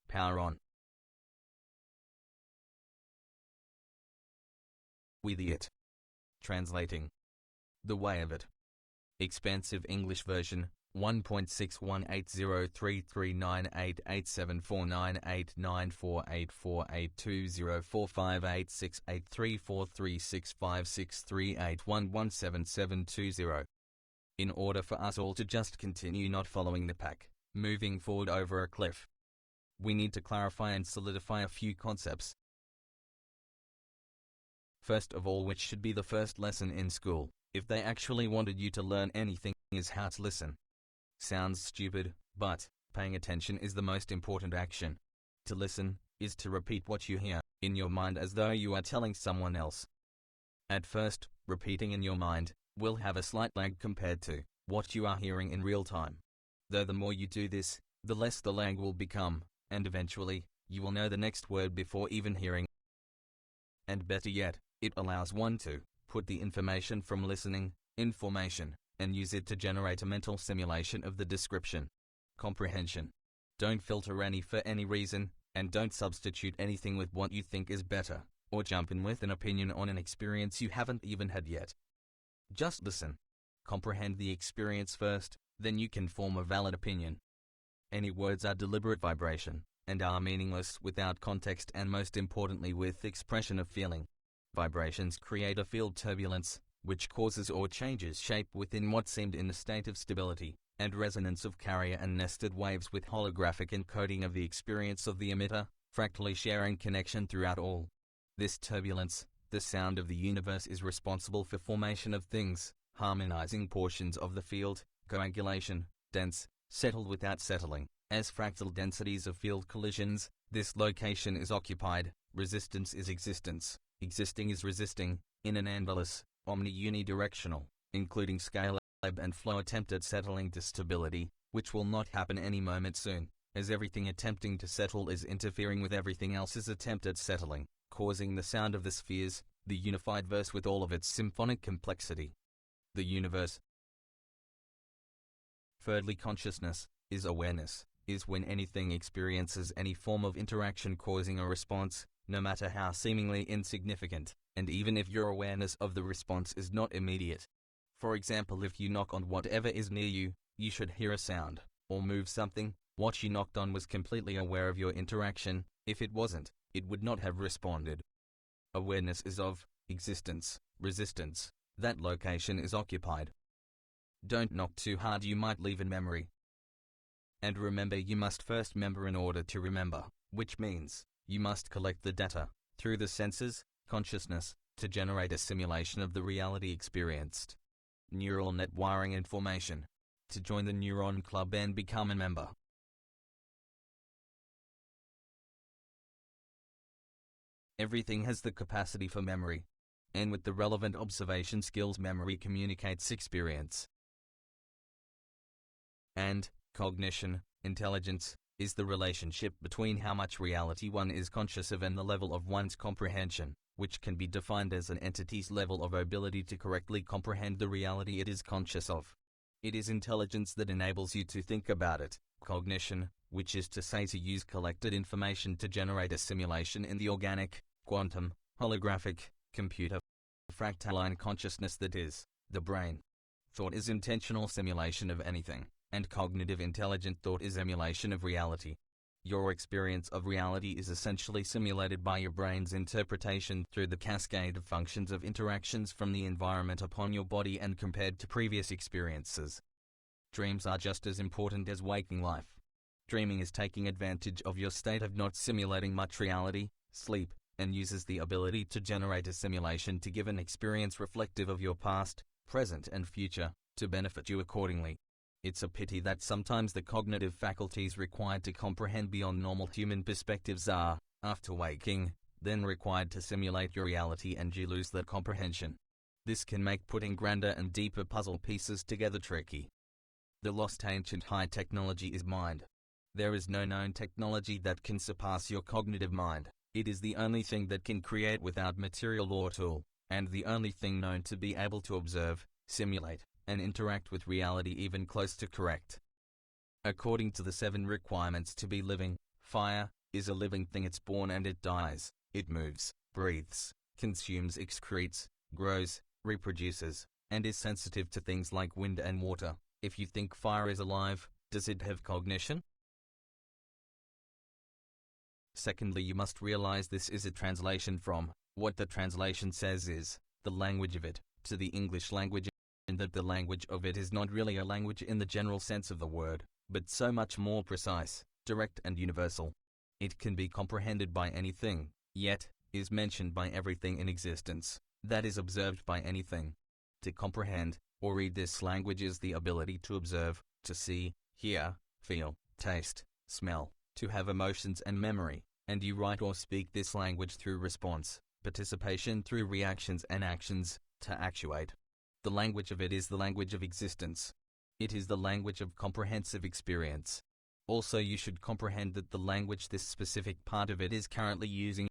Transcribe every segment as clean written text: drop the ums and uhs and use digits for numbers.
Power on. With it. Translating. The way of it. Expansive English version, 1.61803398874989448683465638117720. In order for us all to just continue not following the pack, moving forward over a cliff, we need to clarify and solidify a few concepts. First of all, which should be the first lesson in school, if they actually wanted you to learn anything, is how to listen. Sounds stupid, but paying attention is the most important action. To listen is to repeat what you hear in your mind as though you are telling someone else. At first, repeating in your mind will have a slight lag compared to what you are hearing in real time. Though the more you do this, the less the lag will become, and eventually, you will know the next word before even hearing. And better yet, it allows one to put the information from listening, information, and use it to generate a mental simulation of the description. Comprehension. Don't filter any for any reason, and don't substitute anything with what you think is better, or jump in with an opinion on an experience you haven't even had yet. Just listen. Comprehend the experience first, then you can form a valid opinion. Any words are deliberate vibration, and are meaningless without context and most importantly with expression of feeling. Vibrations create a field turbulence, which causes or changes shape within what seemed in a state of stability, and resonance of carrier and nested waves with holographic encoding of the experience of the emitter, fractally sharing connection throughout all. This turbulence, the sound of the universe, is responsible for formation of things, harmonizing portions of the field, coagulation, dense, settled without settling, as fractal densities of field collisions. This location is occupied, resistance is existence, existing is resisting, in an endless, omni-unidirectional, including scale, ebb and flow attempt at settling to stability, which will not happen any moment soon, as everything attempting to settle is interfering with everything else's attempt at settling, causing the sound of the spheres, the unified verse with all of its symphonic complexity. The universe. Thirdly, consciousness is awareness, is when anything experiences any form of interaction causing a response, no matter how seemingly insignificant, and even if your awareness of the response is not immediate. For example, if you knock on whatever is near you, you should hear a sound, or move something. What you knocked on was completely aware of your interaction. If it wasn't, it would not have responded. Awareness is of existence, resistance. That location is occupied. Don't knock too hard, you might leave a memory. And remember, you must first remember in order to remember, which means you must collect the data through the senses, consciousness, to generate a simulation of the reality experienced. Neural net wiring information. To join the neuron club and become a member. Everything has the capacity for memory, and with the relevant observation skills, memory communicates experience. And cognition, intelligence, is the relationship between how much reality one is conscious of and the level of one's comprehension, which can be defined as an entity's level of ability to correctly comprehend the reality it is conscious of. It is intelligence that enables you to think about it. Cognition, which is to say to use collected information to generate a simulation in the organic, quantum, holographic, computer, fractaline consciousness that is, the brain. Thought is intentional simulation of anything, and cognitive intelligent thought is emulation of reality. Your experience of reality is essentially simulated by your brain's interpretation through the cascade of functions of interactions from the environment upon your body and compared to previous experiences. Dreams are just as important as waking life. Dreaming is taking advantage of your state of not simulating much reality, sleep, and uses the ability to generate a simulation to give an experience reflective of your past, present and future, to benefit you accordingly. It's a pity that sometimes the cognitive faculties required to comprehend beyond normal human perspectives are, after waking, then required to simulate your reality and you lose that comprehension. This can make putting grander and deeper puzzle pieces together tricky. The lost ancient high technology is mind. There is no known technology that can surpass your cognitive mind. It is the only thing that can create without material or tool, and the only thing known to be able to observe, simulate, and interact with reality even close to correct. According to the 7 requirements to be living, fire, is a living thing. It's born and it dies, it moves, breathes, consumes, excretes, grows, reproduces, and is sensitive to things like wind and water. If you think fire is alive, does it have cognition? Secondly, you must realize this is a translation from what the translation says is the language of it to the English language, and that the language of it is not really a language in the general sense of the word, but so much more precise, direct and universal. It can be comprehended by anything, yet is mentioned by everything in existence, that is observed by anything. To comprehend or read this language is the ability to observe, to see, hear, feel, taste, smell, to have emotions and memory, and you write or speak this language through response, participation through reactions and actions, to actuate. The language of it is the language of existence. It is the language of comprehensive experience. Also, you should comprehend that the language this specific part of it is currently using,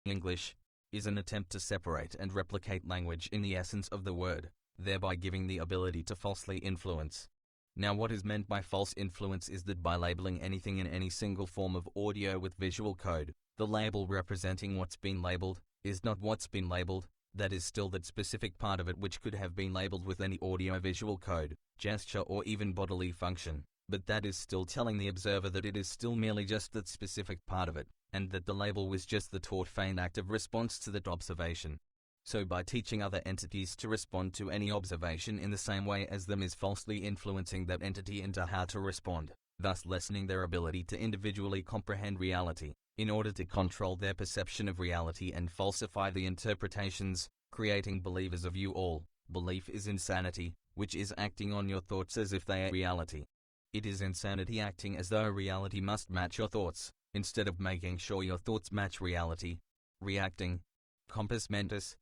English, is an attempt to separate and replicate language in the essence of the word, thereby giving the ability to falsely influence. Now, what is meant by false influence is that by labeling anything in any single form of audio with visual code, the label representing what's been labeled is not what's been labeled. That is still that specific part of it which could have been labeled with any audio-visual code, gesture or even bodily function, but that is still telling the observer that it is still merely just that specific part of it, and that the label was just the taught feigned act of response to that observation. So by teaching other entities to respond to any observation in the same way as them is falsely influencing that entity into how to respond, thus lessening their ability to individually comprehend reality, in order to control their perception of reality and falsify the interpretations, creating believers of you all. Belief is insanity, which is acting on your thoughts as if they are reality. It is insanity acting as though reality must match your thoughts, instead of making sure your thoughts match reality. Reacting. Compos mentis.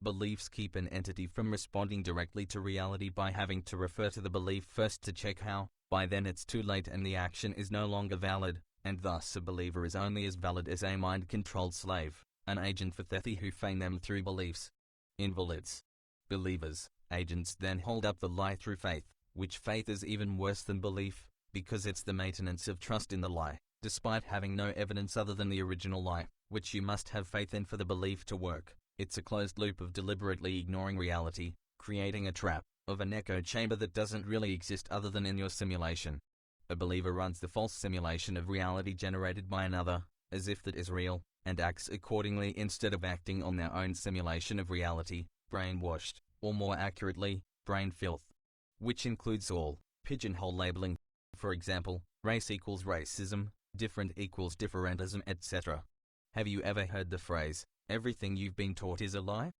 Beliefs keep an entity from responding directly to reality by having to refer to the belief first to check how. By then it's too late and the action is no longer valid, and thus a believer is only as valid as a mind-controlled slave, an agent for thethey who feign them through beliefs. Invalids. Believers, agents then hold up the lie through faith, which faith is even worse than belief, because it's the maintenance of trust in the lie, despite having no evidence other than the original lie, which you must have faith in for the belief to work. It's a closed loop of deliberately ignoring reality, creating a trap, of an echo chamber that doesn't really exist other than in your simulation. A believer runs the false simulation of reality generated by another, as if that is real, and acts accordingly instead of acting on their own simulation of reality, brainwashed, or more accurately, brain filth. Which includes all pigeonhole labeling, for example, race equals racism, different equals differentism, etc. Have you ever heard the phrase, everything you've been taught is a lie?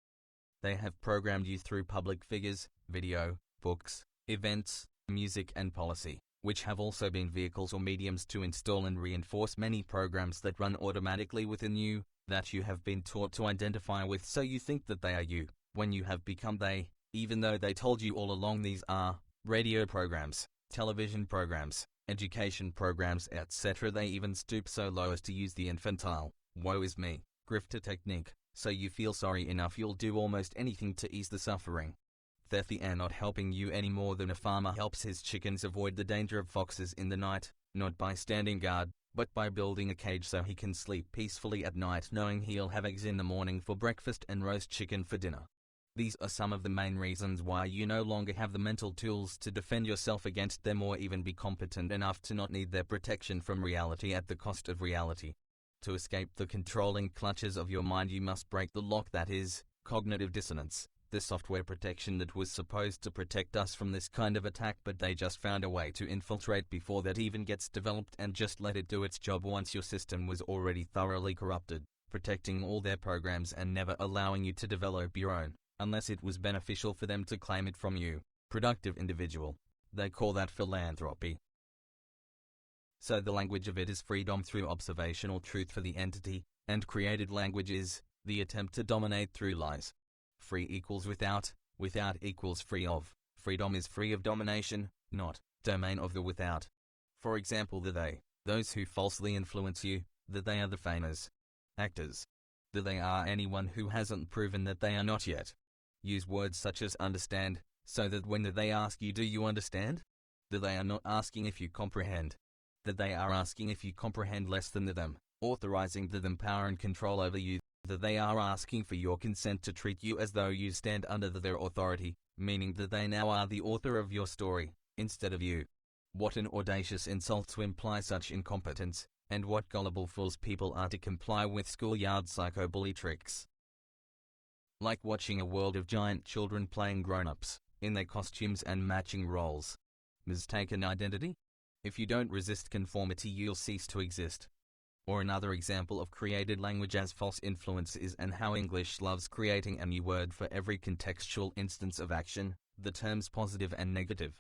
They have programmed you through public figures, video, books, events, music and policy, which have also been vehicles or mediums to install and reinforce many programs that run automatically within you, that you have been taught to identify with, so you think that they are you, when you have become they, even though they told you all along these are radio programs, television programs, education programs, etc. They even stoop so low as to use the infantile, woe is me, grifter technique, so you feel sorry enough you'll do almost anything to ease the suffering. Thethey are not helping you any more than a farmer helps his chickens avoid the danger of foxes in the night, not by standing guard, but by building a cage so he can sleep peacefully at night knowing he'll have eggs in the morning for breakfast and roast chicken for dinner. These are some of the main reasons why you no longer have the mental tools to defend yourself against them or even be competent enough to not need their protection from reality at the cost of reality. To escape the controlling clutches of your mind, you must break the lock that is cognitive dissonance, the software protection that was supposed to protect us from this kind of attack, but they just found a way to infiltrate before that even gets developed and just let it do its job once your system was already thoroughly corrupted, protecting all their programs and never allowing you to develop your own, unless it was beneficial for them to claim it from you. Productive individual. They call that philanthropy. So the language of it is freedom through observational truth for the entity, and created language is the attempt to dominate through lies. Free equals without, without equals free of. Freedom is free of domination, not domain of the without. For example, the they, those who falsely influence you, that they are the famous actors. The they are anyone who hasn't proven that they are not yet. Use words such as understand, so that when they ask you do you understand? That they are not asking if you comprehend. That they are asking if you comprehend less than them, authorizing them power and control over you. That they are asking for your consent to treat you as though you stand under their authority, meaning that they now are the author of your story, instead of you. What an audacious insult to imply such incompetence, and what gullible fools people are to comply with schoolyard psycho-bully tricks. Like watching a world of giant children playing grown-ups, in their costumes and matching roles. Mistaken identity? If you don't resist conformity, you'll cease to exist. Or another example of created language as false influence is and how English loves creating a new word for every contextual instance of action, the terms positive and negative.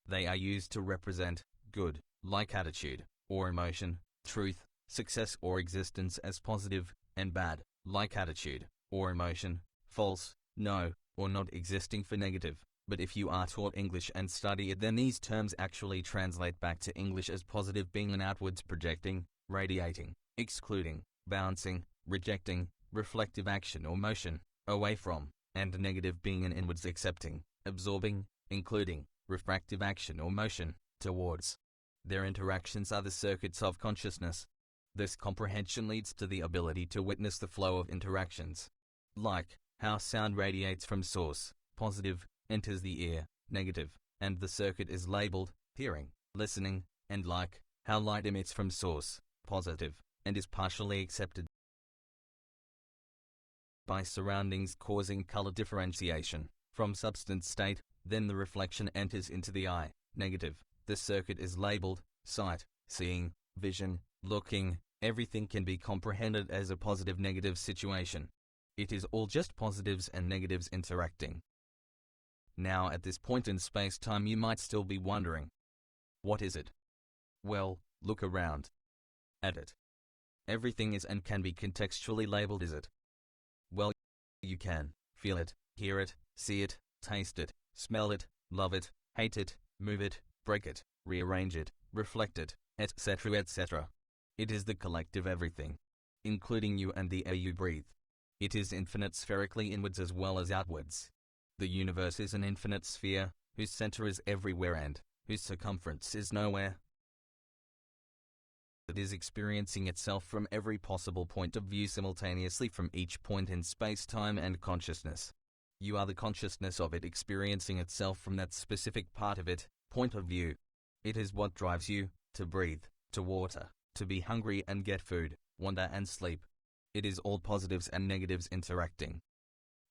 They are used to represent good, like attitude, or emotion, truth, success or existence as positive, and bad, like attitude, or emotion, false, no, or not existing for negative. But if you are taught English and study it, then these terms actually translate back to English as positive being an outwards projecting, radiating, excluding, bouncing, rejecting, reflective action or motion, away from, and negative being an inwards accepting, absorbing, including, refractive action or motion, towards. Their interactions are the circuits of consciousness. This comprehension leads to the ability to witness the flow of interactions. Like how sound radiates from source, positive, enters the ear, negative, and the circuit is labeled, hearing, listening, and like how light emits from source, positive, and is partially accepted by surroundings, causing color differentiation from substance state. Then the reflection enters into the eye, negative. The circuit is labeled sight, seeing, vision, looking. Everything can be comprehended as a positive-negative situation. It is all just positives and negatives interacting. Now at this point in space-time you might still be wondering, what is it? Well, look around at it. Everything is and can be contextually labeled as it. Well, you can feel it, hear it, see it, taste it, smell it, love it, hate it, move it, break it, rearrange it, reflect it, etc. etc. It is the collective everything, including you and the air you breathe. It is infinite spherically inwards as well as outwards. The universe is an infinite sphere, whose center is everywhere and whose circumference is nowhere. It is experiencing itself from every possible point of view simultaneously from each point in space-time and consciousness. You are the consciousness of it experiencing itself from that specific part of it, point of view. It is what drives you to breathe, to water, to be hungry and get food, wander and sleep. It is all positives and negatives interacting.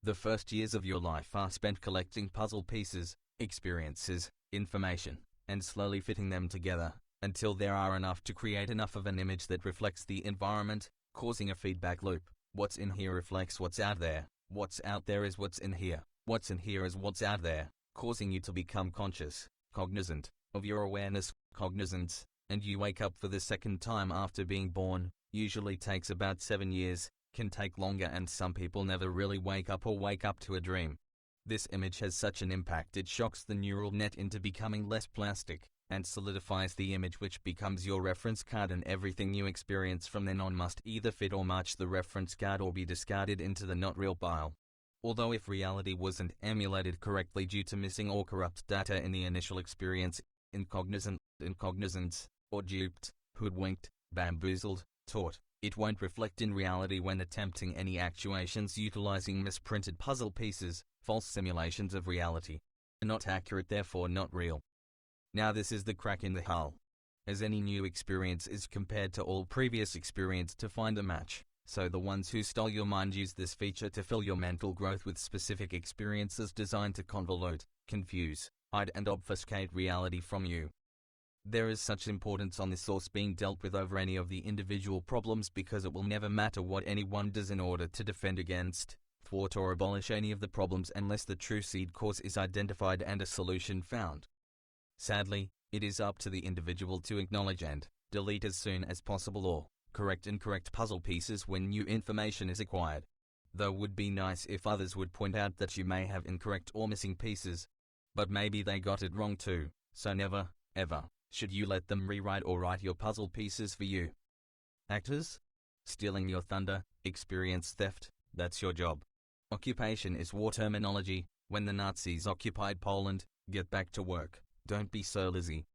The first years of your life are spent collecting puzzle pieces, experiences, information, and slowly fitting them together, until there are enough to create enough of an image that reflects the environment, causing a feedback loop. What's in here reflects what's out there. What's out there is what's in here. What's in here is what's out there, causing you to become conscious, cognizant, of your awareness, cognizance, and you wake up for the second time after being born. Usually takes about 7 years, can take longer, and some people never really wake up or wake up to a dream. This image has such an impact it shocks the neural net into becoming less plastic, and solidifies the image which becomes your reference card, and everything you experience from then on must either fit or match the reference card or be discarded into the not real pile. Although if reality wasn't emulated correctly due to missing or corrupt data in the initial experience, incognizance, or duped, hoodwinked, bamboozled, taught, it won't reflect in reality when attempting any actuations utilizing misprinted puzzle pieces, false simulations of reality. Not accurate, therefore not real. Now this is the crack in the hull. As any new experience is compared to all previous experience to find a match, so the ones who stole your mind use this feature to fill your mental growth with specific experiences designed to convolute, confuse, hide and obfuscate reality from you. There is such importance on the source being dealt with over any of the individual problems because it will never matter what anyone does in order to defend against, thwart or abolish any of the problems unless the true seed cause is identified and a solution found. Sadly, it is up to the individual to acknowledge and delete as soon as possible or correct incorrect puzzle pieces when new information is acquired. Though it would be nice if others would point out that you may have incorrect or missing pieces. But maybe they got it wrong too, so never, ever, should you let them rewrite or write your puzzle pieces for you. Actors? Stealing your thunder, experience theft, that's your job. Occupation is war terminology. When the Nazis occupied Poland, get back to work, don't be so lazy.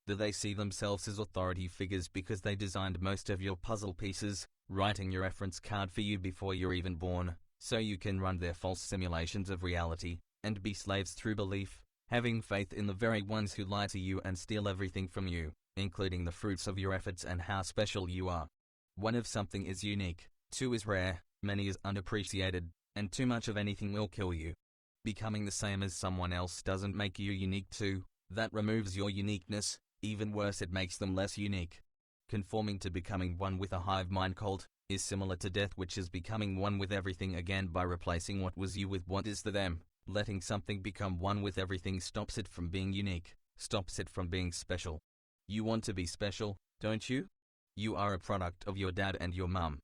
Do they see themselves as authority figures because they designed most of your puzzle pieces, writing your reference card for you before you're even born, so you can run their false simulations of reality, and be slaves through belief, having faith in the very ones who lie to you and steal everything from you, including the fruits of your efforts and how special you are? 1 If something is unique, 2 is rare, many is unappreciated, and too much of anything will kill you. Becoming the same as someone else doesn't make you unique too, that removes your uniqueness, even worse it makes them less unique. Conforming to becoming one with a hive mind cult is similar to death, which is becoming one with everything again by replacing what was you with what is the them. Letting something become one with everything stops it from being unique, stops it from being special. You want to be special, don't you? You are a product of your dad and your mum.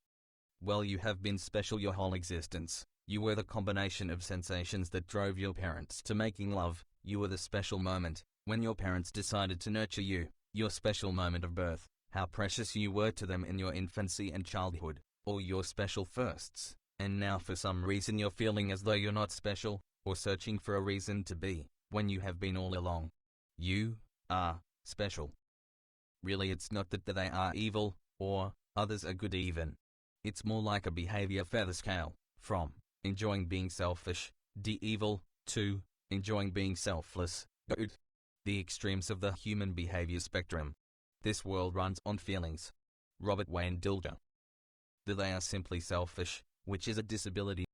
Well, you have been special your whole existence. You were the combination of sensations that drove your parents to making love. You were the special moment when your parents decided to nurture you, your special moment of birth, how precious you were to them in your infancy and childhood, all your special firsts. And now for some reason you're feeling as though you're not special, or searching for a reason to be, when you have been all along. You are special. Really, it's not that they are evil, or others are good even. It's more like a behavior feather scale, from enjoying being selfish, evil, to enjoying being selfless, good. The extremes of the human behavior spectrum. This world runs on feelings. Robert Wayne Dilger. They are simply selfish, which is a disability,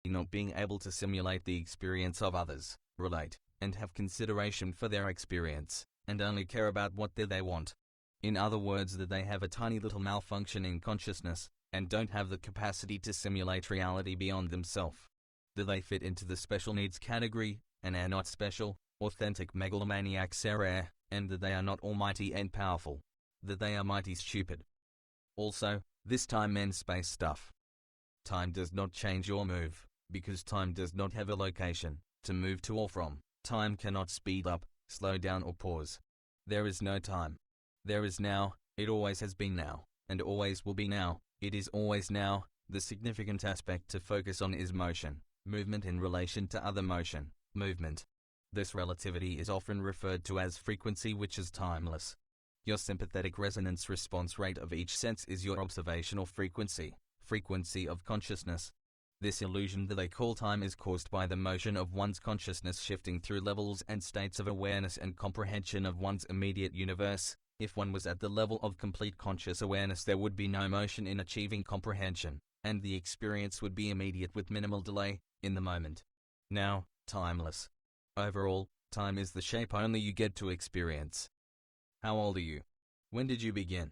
not being able to simulate the experience of others, relate, and have consideration for their experience, and only care about what they want. In other words, that they have a tiny little malfunction in consciousness, and don't have the capacity to simulate reality beyond themselves. Do they fit into the special needs category, and are not special, authentic megalomaniacs are rare, and that they are not almighty and powerful. That they are mighty stupid. Also, this time and space stuff. Time does not change or move, because time does not have a location to move to or from. Time cannot speed up, slow down or pause. There is no time. There is now, it always has been now, and always will be now, it is always now. The significant aspect to focus on is motion, movement in relation to other motion, movement. This relativity is often referred to as frequency, which is timeless. Your sympathetic resonance response rate of each sense is your observational frequency, frequency of consciousness. This illusion that they call time is caused by the motion of one's consciousness shifting through levels and states of awareness and comprehension of one's immediate universe. If one was at the level of complete conscious awareness, there would be no motion in achieving comprehension, and the experience would be immediate with minimal delay, in the moment. Now, timeless. Overall, time is the shape only you get to experience. How old are you? When did you begin?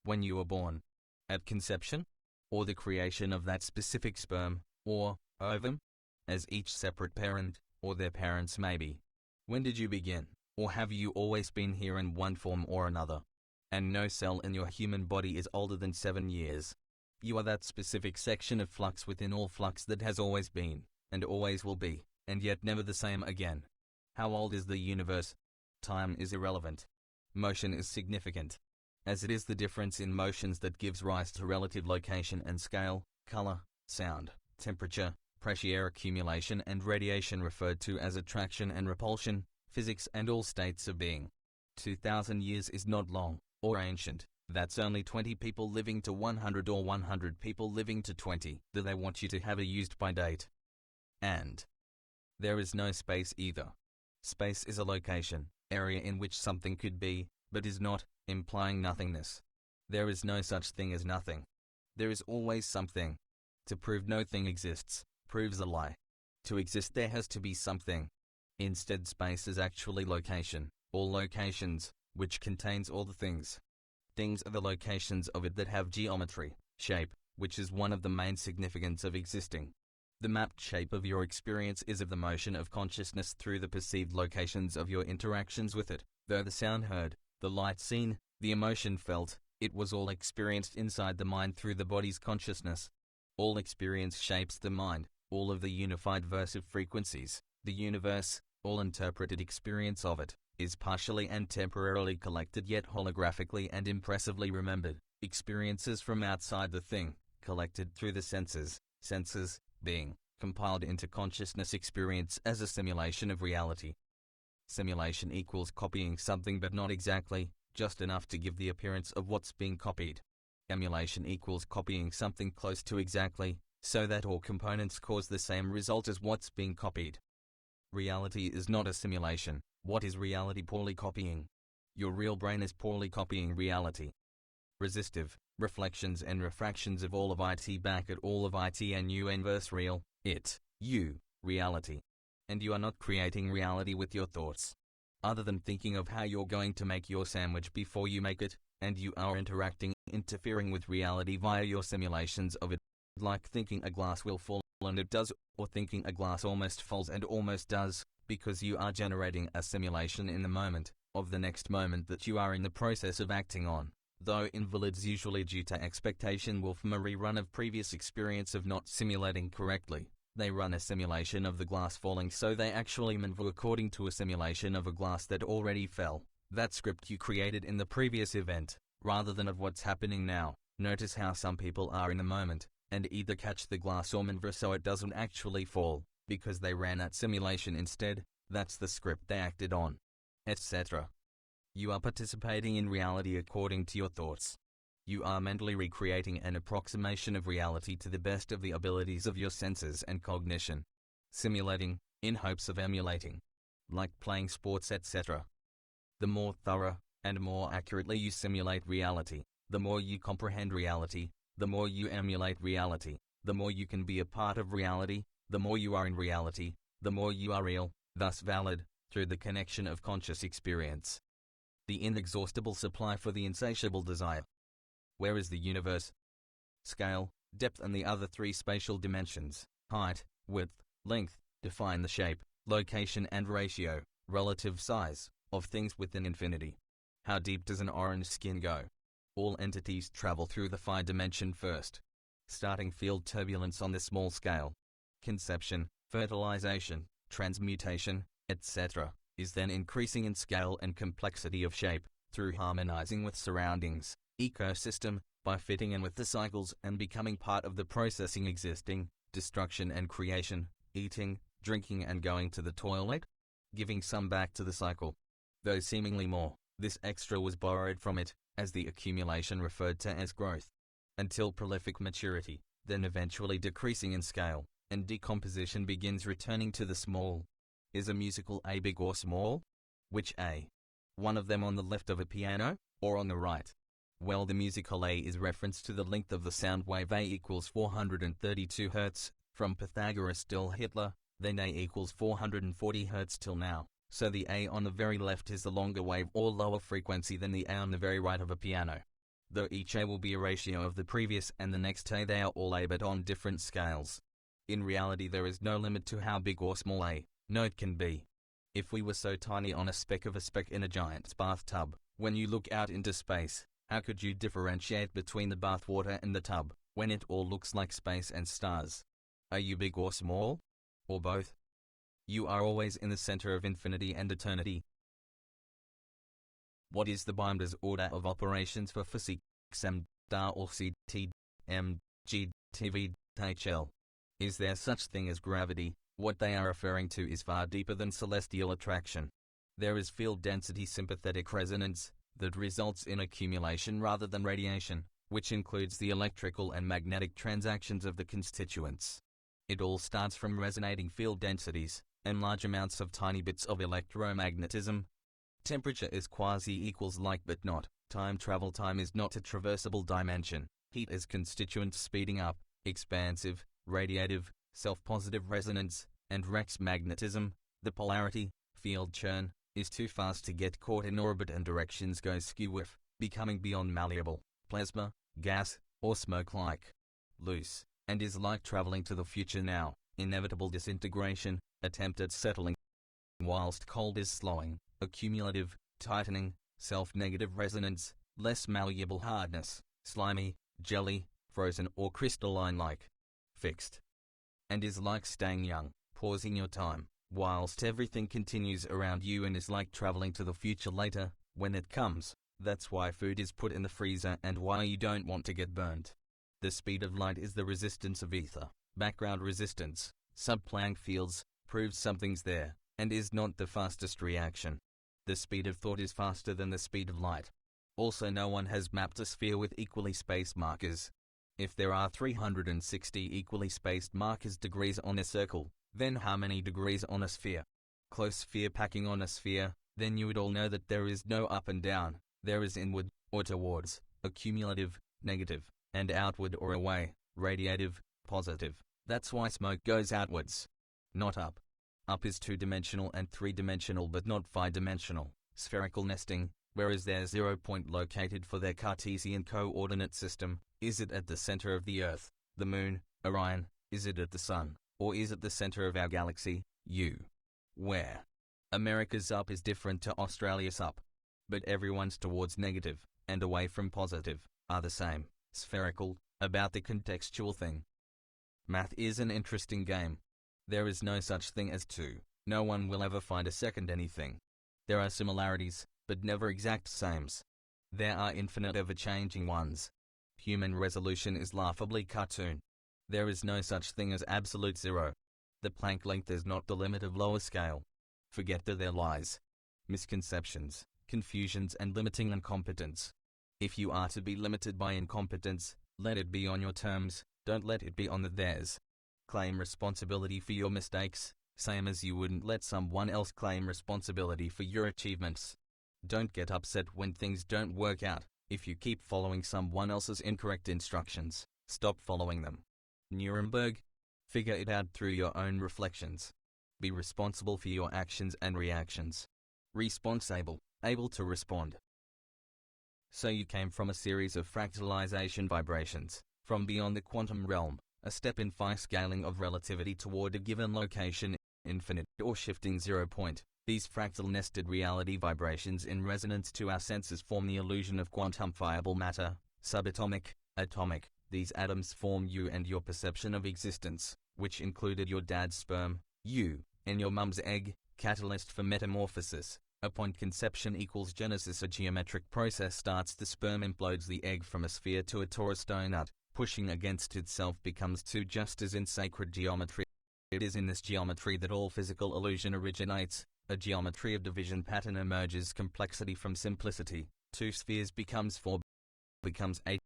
When you were born? At conception? Or the creation of that specific sperm, or ovum? As each separate parent, or their parents may be. When did you begin? Or have you always been here in one form or another? And no cell in your human body is older than 7 years. You are that specific section of flux within all flux that has always been, and always will be, and yet never the same again. How old is the universe? Time is irrelevant. Motion is significant, as it is the difference in motions that gives rise to relative location and scale, color, sound, temperature, pressure, air accumulation and radiation, referred to as attraction and repulsion, physics and all states of being. 2,000 years is not long, or ancient. That's only 20 people living to 100 or 100 people living to 20. Do they want you to have a used by date? And there is no space either. Space is a location, area in which something could be, but is not, implying nothingness. There is no such thing as nothing. There is always something. To prove no thing exists, proves a lie. To exist there has to be something. Instead, space is actually location, all locations, which contains all the things. Things are the locations of it that have geometry, shape, which is one of the main significance of existing. The mapped shape of your experience is of the motion of consciousness through the perceived locations of your interactions with it, though the sound heard, the light seen, the emotion felt, it was all experienced inside the mind through the body's consciousness. All experience shapes the mind, all of the unified verse of frequencies, the universe, all interpreted experience of it, is partially and temporarily collected yet holographically and impressively remembered, experiences from outside the thing, collected through the senses, being compiled into consciousness experience as a simulation of reality. Simulation equals copying something but not exactly, just enough to give the appearance of what's being copied. Emulation equals copying something close to exactly, so that all components cause the same result as what's being copied. Reality is not a simulation. What is reality poorly copying? Your real brain is poorly copying reality. Resistive, reflections and refractions of all of it back at all of it and you inverse real, it, you, reality. And you are not creating reality with your thoughts. Other than thinking of how you're going to make your sandwich before you make it, and you are interfering with reality via your simulations of it, like thinking a glass will fall and it does, or thinking a glass almost falls and almost does, because you are generating a simulation in the moment, of the next moment that you are in the process of acting on. Though invalids usually due to expectation will from a rerun of previous experience of not simulating correctly, they run a simulation of the glass falling so they actually maneuver according to a simulation of a glass that already fell, that script you created in the previous event, rather than of what's happening now. Notice how some people are in the moment, and either catch the glass or maneuver so it doesn't actually fall, because they ran that simulation instead. That's the script they acted on, etc. You are participating in reality according to your thoughts. You are mentally recreating an approximation of reality to the best of the abilities of your senses and cognition. Simulating, in hopes of emulating. Like playing sports, etc. The more thorough, and more accurately you simulate reality, the more you comprehend reality, the more you emulate reality, the more you can be a part of reality, the more you are in reality, the more you are real, thus valid, through the connection of conscious experience. The inexhaustible supply for the insatiable desire. Where is the universe? Scale, depth and the other three spatial dimensions, height, width, length, define the shape, location and ratio, relative size, of things within infinity. How deep does an orange skin go? All entities travel through the phi dimension first. Starting field turbulence on the small scale. Conception, fertilization, transmutation, etc., is then increasing in scale and complexity of shape, through harmonizing with surroundings, ecosystem, by fitting in with the cycles and becoming part of the processing existing, destruction and creation, eating, drinking and going to the toilet, giving some back to the cycle. Though seemingly more, this extra was borrowed from it, as the accumulation referred to as growth, until prolific maturity, then eventually decreasing in scale, and decomposition begins returning to the small. Is a musical A big or small? Which A? One of them on the left of a piano, or on the right? Well, the musical A is reference to the length of the sound wave A equals 432 Hz, from Pythagoras till Hitler, then A equals 440 Hz till now. So the A on the very left is the longer wave or lower frequency than the A on the very right of a piano. Though each A will be a ratio of the previous and the next A, they are all A but on different scales. In reality there is no limit to how big or small A note can be. If we were so tiny on a speck of a speck in a giant's bathtub, when you look out into space, how could you differentiate between the bathwater and the tub, when it all looks like space and stars? Are you big or small? Or both? You are always in the center of infinity and eternity. What is the Bimda's order of operations for physics M da or C T M G T V H L? Is there such thing as gravity? What they are referring to is far deeper than celestial attraction. There is field density sympathetic resonance, that results in accumulation rather than radiation, which includes the electrical and magnetic transactions of the constituents. It all starts from resonating field densities, and large amounts of tiny bits of electromagnetism. Temperature is quasi-equals like but not. Time travel time is not a traversable dimension. Heat is constituent speeding up, expansive, radiative, self-positive resonance, and Rex magnetism, the polarity, field churn, is too fast to get caught in orbit and directions go skew with, becoming beyond malleable, plasma, gas, or smoke-like. Loose, and is like traveling to the future now, inevitable disintegration, attempt at settling, whilst cold is slowing, accumulative, tightening, self-negative resonance, less malleable hardness, slimy, jelly, frozen or crystalline-like, fixed. And is like staying young, pausing your time, whilst everything continues around you and is like traveling to the future later, when it comes. That's why food is put in the freezer and why you don't want to get burnt. The speed of light is the resistance of ether, background resistance, sub-Planck fields, proves something's there, and is not the fastest reaction. The speed of thought is faster than the speed of light. Also, no one has mapped a sphere with equally spaced markers. If there are 360 equally spaced markers degrees on a circle, then how many degrees on a sphere? Close sphere packing on a sphere, then you would all know that there is no up and down, there is inward, or towards, accumulative, negative, and outward or away, radiative, positive. That's why smoke goes outwards, not up. Up is two-dimensional and three-dimensional but not five-dimensional, spherical nesting. Where is their 0 point located for their Cartesian coordinate system? Is it at the center of the Earth, the Moon, Orion? Is it at the Sun? Or is it the center of our galaxy, U? Where? America's up is different to Australia's up. But everyone's towards negative, and away from positive, are the same, spherical, about the contextual thing. Math is an interesting game. There is no such thing as two. No one will ever find a second anything. There are similarities, but never exact sames. There are infinite ever-changing ones. Human resolution is laughably cartoon. There is no such thing as absolute zero. The Planck length is not the limit of lower scale. Forget their lies, misconceptions, confusions and limiting incompetence. If you are to be limited by incompetence, let it be on your terms, don't let it be on theirs. Claim responsibility for your mistakes, same as you wouldn't let someone else claim responsibility for your achievements. Don't get upset when things don't work out. If you keep following someone else's incorrect instructions, stop following them. Nuremberg. Figure it out through your own reflections. Be responsible for your actions and reactions. Responsible, able to respond. So you came from a series of fractalization vibrations, from beyond the quantum realm, a step in phi scaling of relativity toward a given location, infinite or shifting 0 point. These fractal nested reality vibrations in resonance to our senses form the illusion of quantifiable matter, subatomic, atomic. These atoms form you and your perception of existence, which included your dad's sperm, you, and your mum's egg, catalyst for metamorphosis. Upon conception equals genesis, a geometric process starts. The sperm implodes the egg from a sphere to a torus donut, pushing against itself becomes two, just as in sacred geometry. It is in this geometry that all physical illusion originates. A geometry of division pattern emerges, complexity from simplicity. 2 spheres becomes 4, becomes 8.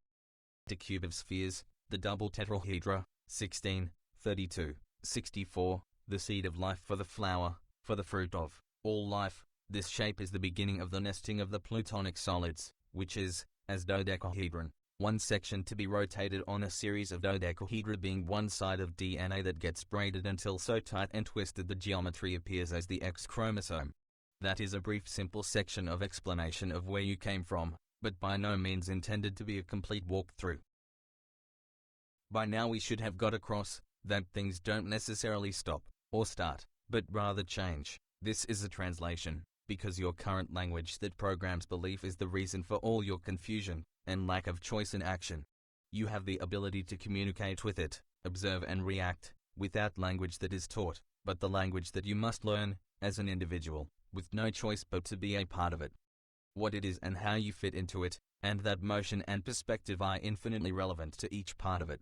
A cube of spheres, the double tetrahedra, 16, 32, 64, the seed of life for the flower, for the fruit of all life. This shape is the beginning of the nesting of the plutonic solids, which is, as dodecahedron, one section to be rotated on a series of dodecahedra, being one side of DNA that gets braided until so tight and twisted the geometry appears as the X chromosome. That is a brief simple section of explanation of where you came from, but by no means intended to be a complete walkthrough. By now we should have got across that things don't necessarily stop or start, but rather change. This is a translation, because your current language that programs belief is the reason for all your confusion and lack of choice in action. You have the ability to communicate with it, observe and react, without language that is taught, but the language that you must learn, as an individual, with no choice but to be a part of it. What it is and how you fit into it, and that motion and perspective are infinitely relevant to each part of it.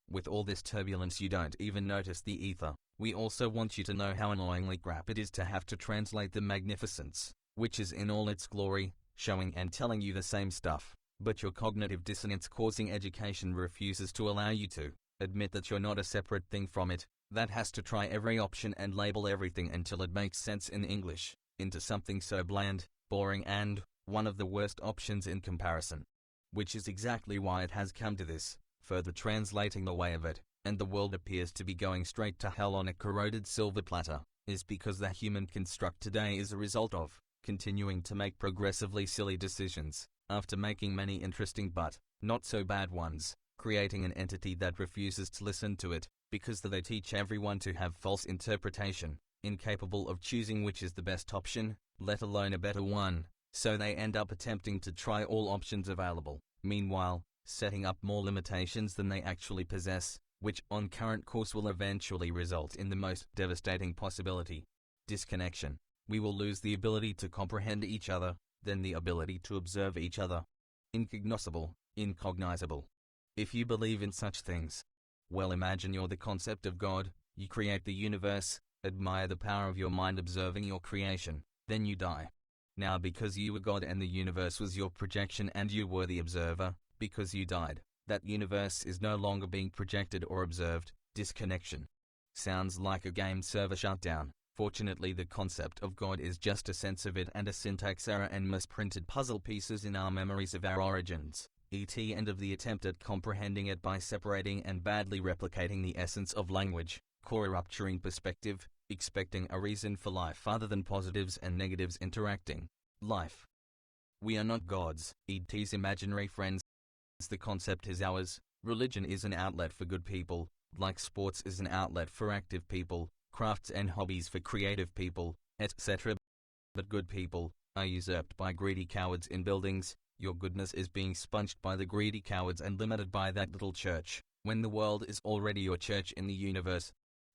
With all this turbulence you don't even notice the ether. We also want you to know how annoyingly crap it is to have to translate the magnificence, which is in all its glory, showing and telling you the same stuff, but your cognitive dissonance causing education refuses to allow you to admit that you're not a separate thing from it. That has to try every option and label everything until it makes sense in English, into something so bland, boring and, one of the worst options in comparison. Which is exactly why it has come to this, further translating the way of it, and the world appears to be going straight to hell on a corroded silver platter, is because the human construct today is a result of continuing to make progressively silly decisions, after making many interesting but not so bad ones, creating an entity that refuses to listen to it, because they teach everyone to have false interpretation, incapable of choosing which is the best option, let alone a better one, so they end up attempting to try all options available, meanwhile, setting up more limitations than they actually possess, which on current course will eventually result in the most devastating possibility: disconnection. We will lose the ability to comprehend each other, then the ability to observe each other. Incognoscible, incognizable. If you believe in such things, well, imagine you're the concept of God, you create the universe, admire the power of your mind observing your creation, then you die. Now because you were God and the universe was your projection and you were the observer, because you died, that universe is no longer being projected or observed. Disconnection. Sounds like a game server shutdown. Fortunately, the concept of God is just a sense of it and a syntax error and misprinted puzzle pieces in our memories of our origins, e.t. and of the attempt at comprehending it by separating and badly replicating the essence of language, core rupturing perspective, expecting a reason for life other than positives and negatives interacting. Life. We are not gods, e.t.'s imaginary friends. The concept is ours. Religion is an outlet for good people, like sports is an outlet for active people, crafts and hobbies for creative people, etc. But good people are usurped by greedy cowards in buildings. Your goodness is being sponged by the greedy cowards and limited by that little church, when the world is already your church in the universe.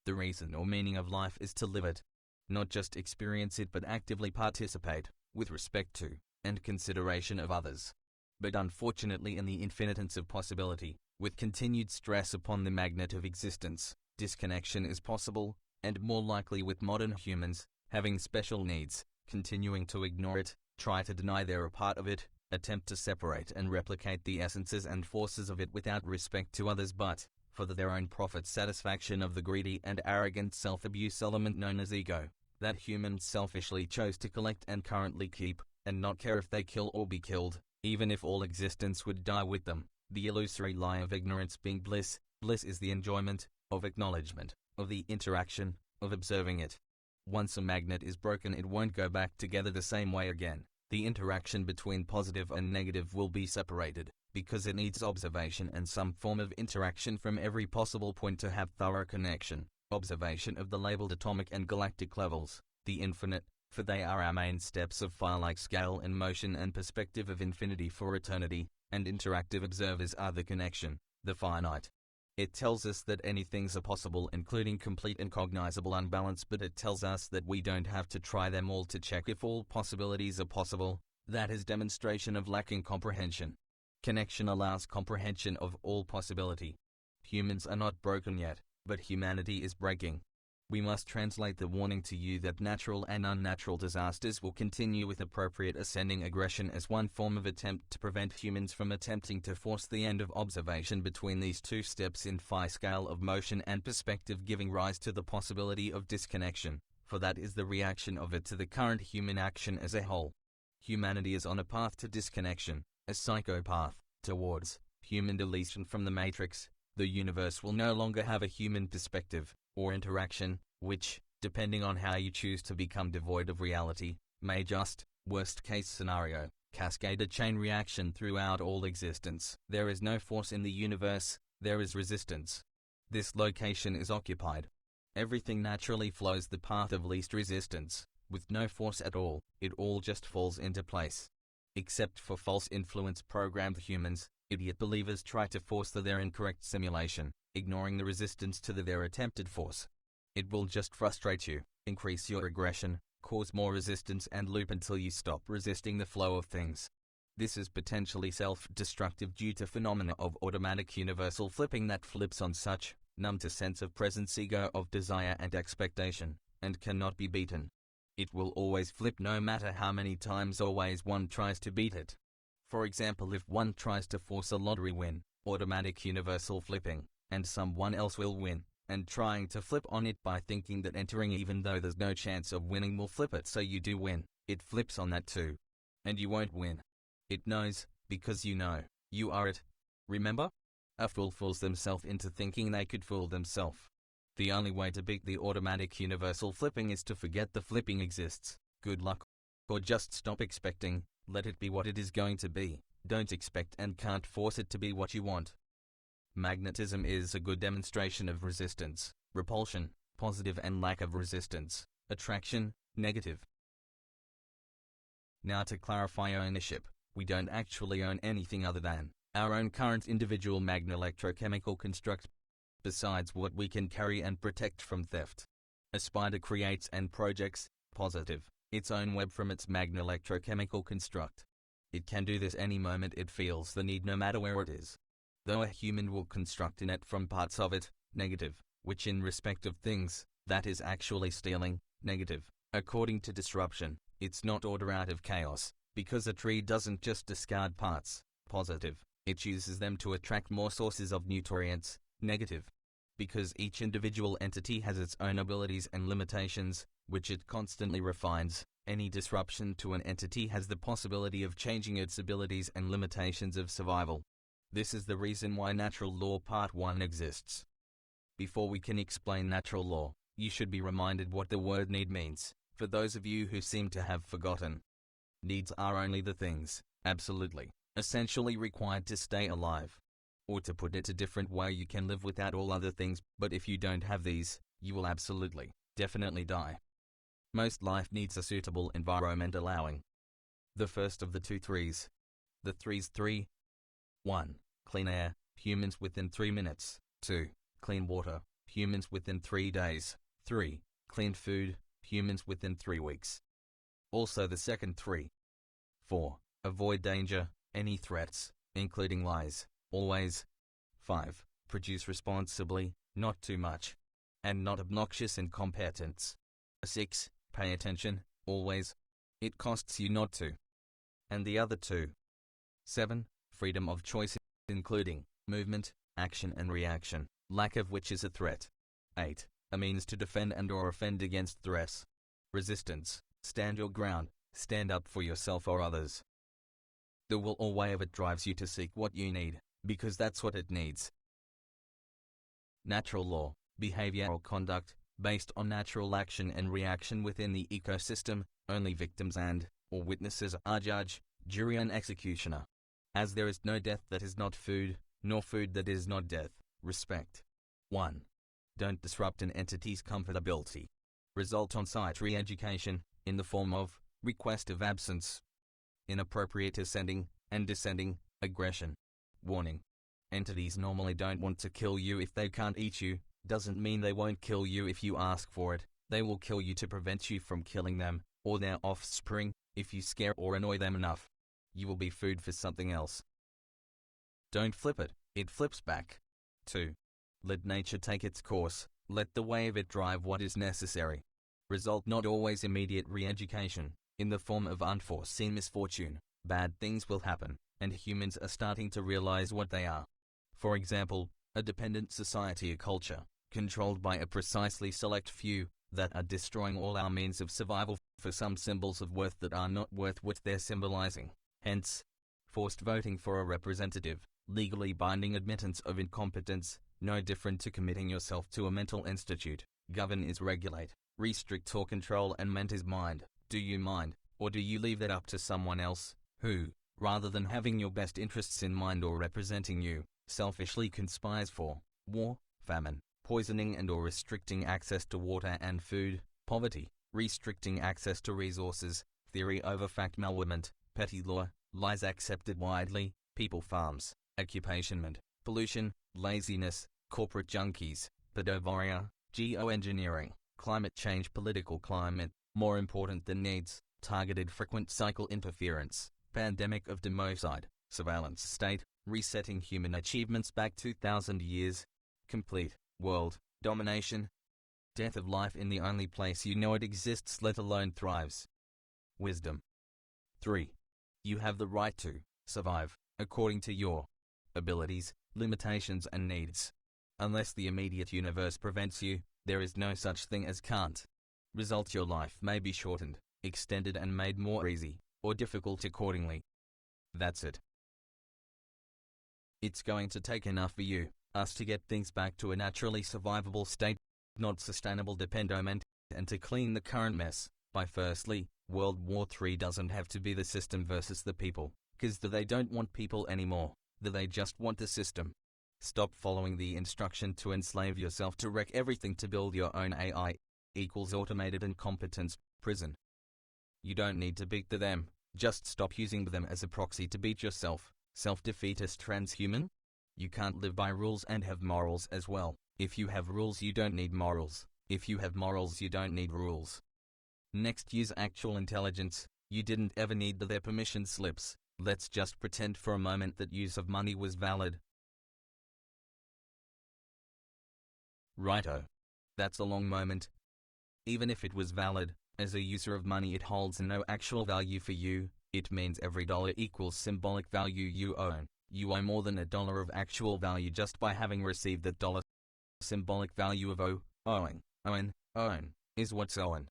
The reason or meaning of life is to live it. Not just experience it but actively participate, with respect to, and consideration of others. But unfortunately in the infinitance of possibility, with continued stress upon the magnet of existence, disconnection is possible, and more likely with modern humans, having special needs, continuing to ignore it, try to deny they're a part of it, attempt to separate and replicate the essences and forces of it without respect to others but, for their own profit satisfaction of the greedy and arrogant self-abuse element known as ego, that humans selfishly chose to collect and currently keep, and not care if they kill or be killed, even if all existence would die with them. The illusory lie of ignorance being bliss. Bliss is the enjoyment, of acknowledgement, of the interaction, of observing it. Once a magnet is broken it won't go back together the same way again. The interaction between positive and negative will be separated, because it needs observation and some form of interaction from every possible point to have thorough connection. Observation of the labeled atomic and galactic levels, the infinite, for they are our main steps of fire-like scale and motion and perspective of infinity for eternity, and interactive observers are the connection, the finite. It tells us that anythings are possible including complete and cognizable unbalance, but it tells us that we don't have to try them all to check if all possibilities are possible. That is demonstration of lacking comprehension. Connection allows comprehension of all possibility. Humans are not broken yet, but humanity is breaking. We must translate the warning to you that natural and unnatural disasters will continue with appropriate ascending aggression as one form of attempt to prevent humans from attempting to force the end of observation between these two steps in phi scale of motion and perspective, giving rise to the possibility of disconnection, for that is the reaction of it to the current human action as a whole. Humanity is on a path to disconnection, a psychopath, towards human deletion from the matrix. The universe will no longer have a human perspective, or interaction, which, depending on how you choose to become devoid of reality, may just, worst case scenario, cascade a chain reaction throughout all existence. There is no force in the universe, there is resistance. This location is occupied. Everything naturally flows the path of least resistance, with no force at all, it all just falls into place. Except for false influence programmed humans, idiot believers try to force their incorrect simulation, ignoring the resistance to their attempted force. It will just frustrate you, increase your aggression, cause more resistance and loop until you stop resisting the flow of things. This is potentially self-destructive due to phenomena of automatic universal flipping that flips on such numb to sense of presence ego of desire and expectation, and cannot be beaten. It will always flip no matter how many times or ways one tries to beat it. For example, if one tries to force a lottery win, automatic universal flipping, and someone else will win, and trying to flip on it by thinking that entering even though there's no chance of winning will flip it so you do win, it flips on that too. And you won't win. It knows, because you know, you are it. Remember? A fool fools themselves into thinking they could fool themselves. The only way to beat the automatic universal flipping is to forget the flipping exists. Good luck. Or just stop expecting, let it be what it is going to be. Don't expect and can't force it to be what you want. Magnetism is a good demonstration of resistance, repulsion, positive and lack of resistance, attraction, negative. Now to clarify ownership, we don't actually own anything other than our own current individual magnelectrochemical construct, besides what we can carry and protect from theft. A spider creates and projects, positive, its own web from its magnelectrochemical construct. It can do this any moment it feels the need, no matter where it is. Though a human will construct a net from parts of it, negative, which in respect of things, that is actually stealing, negative, according to disruption, It's not order out of chaos, because a tree doesn't just discard parts, positive, it chooses them to attract more sources of nutrients, negative. Because each individual entity has its own abilities and limitations, which it constantly refines, any disruption to an entity has the possibility of changing its abilities and limitations of survival. This is the reason why Natural Law Part 1 exists. Before we can explain natural law, you should be reminded what the word need means, for those of you who seem to have forgotten. Needs are only the things, absolutely, essentially required to stay alive. Or to put it a different way, you can live without all other things, but if you don't have these, you will absolutely, definitely die. Most life needs a suitable environment allowing the first of the two threes. The threes: 3. 1. Clean air, humans within 3 minutes. 2. Clean water, humans within 3 days. 3. Clean food, humans within 3 weeks. Also the second 3. 4. Avoid danger, any threats, including lies, always. 5. Produce responsibly, not too much, and not obnoxious incompetence. 6. Pay attention, always. It costs you not to. And the other 2. 7. Freedom of choice, including movement, action and reaction, lack of which is a threat. 8. A means to defend and or offend against threats. Resistance, stand your ground, stand up for yourself or others. The will or way of it drives you to seek what you need, because that's what it needs. Natural law, behavioral conduct, based on natural action and reaction within the ecosystem, only victims and, or witnesses are judge, jury and executioner. As there is no death that is not food, nor food that is not death, respect. 1. Don't disrupt an entity's comfortability. Result on-site re-education, in the form of, request of absence. Inappropriate ascending, and descending, aggression. Warning. Entities normally don't want to kill you if they can't eat you, doesn't mean they won't kill you if you ask for it, they will kill you to prevent you from killing them, or their offspring, if you scare or annoy them enough. You will be food for something else. Don't flip it, it flips back. 2. Let nature take its course, let the wave it drive what is necessary. Result not always immediate re-education, in the form of unforeseen misfortune, bad things will happen, and humans are starting to realize what they are. For example, a dependent society or culture, controlled by a precisely select few, that are destroying all our means of survival for some symbols of worth that are not worth what they're symbolizing. Hence, forced voting for a representative, legally binding admittance of incompetence, no different to committing yourself to a mental institute. Govern is regulate, restrict or control, and ment is mind. Do you mind, or do you leave that up to someone else, who, rather than having your best interests in mind or representing you, selfishly conspires for war, famine, poisoning and or restricting access to water and food, poverty, restricting access to resources, theory over fact malwiment, petty law, lies accepted widely, people farms, occupation, pollution, laziness, corporate junkies, pedovoria, geoengineering, climate change, political climate, more important than needs, targeted frequent cycle interference, pandemic of democide, surveillance state, resetting human achievements back 2,000 years, complete, world, domination, death of life in the only place you know it exists let alone thrives. Wisdom. 3. You have the right to survive, according to your abilities, limitations and needs. Unless the immediate universe prevents you, there is no such thing as can't. Result your life may be shortened, extended and made more easy, or difficult accordingly. That's it. It's going to take enough for you, us to get things back to a naturally survivable state, not sustainable dependent, and to clean the current mess, by firstly, World War III doesn't have to be the system versus the people, cause they don't want people anymore, they just want the system. Stop following the instruction to enslave yourself to wreck everything to build your own AI, equals automated incompetence, prison. You don't need to beat them, just stop using them as a proxy to beat yourself, self-defeatist transhuman. You can't live by rules and have morals as well. If you have rules you don't need morals, if you have morals you don't need rules. Next, use actual intelligence. You didn't ever need their permission slips. Let's just pretend for a moment that use of money was valid. Righto. That's a long moment. Even if it was valid, As a user of money, it holds no actual value for you. It means every dollar equals symbolic value you own. You owe more than $1 of actual value just by having received that dollar. Symbolic value of own is what's owing,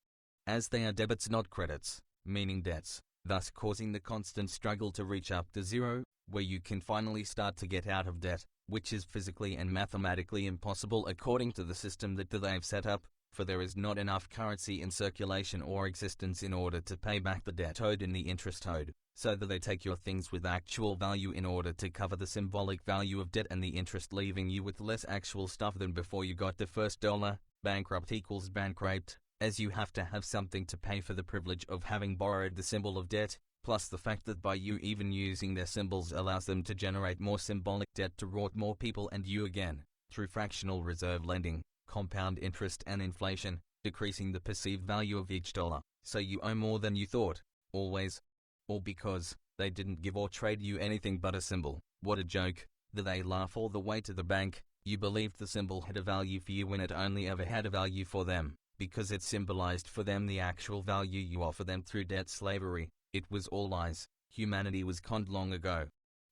as they are debits not credits, meaning debts, thus causing the constant struggle to reach up to zero, where you can finally start to get out of debt, which is physically and mathematically impossible according to the system that they've set up, for there is not enough currency in circulation or existence in order to pay back the debt owed and the interest owed, so that they take your things with actual value in order to cover the symbolic value of debt and the interest, leaving you with less actual stuff than before you got the first dollar. Bankrupt equals bankrupt, as you have to have something to pay for the privilege of having borrowed the symbol of debt, plus the fact that by you even using their symbols allows them to generate more symbolic debt to rot more people and you again, through fractional reserve lending, compound interest and inflation, decreasing the perceived value of each dollar, so you owe more than you thought, always. All because they didn't give or trade you anything but a symbol. What a joke. They laugh all the way to the bank. You believed the symbol had a value for you when it only ever had a value for them, because it symbolized for them the actual value you offer them through debt slavery. It was all lies. Humanity was conned long ago.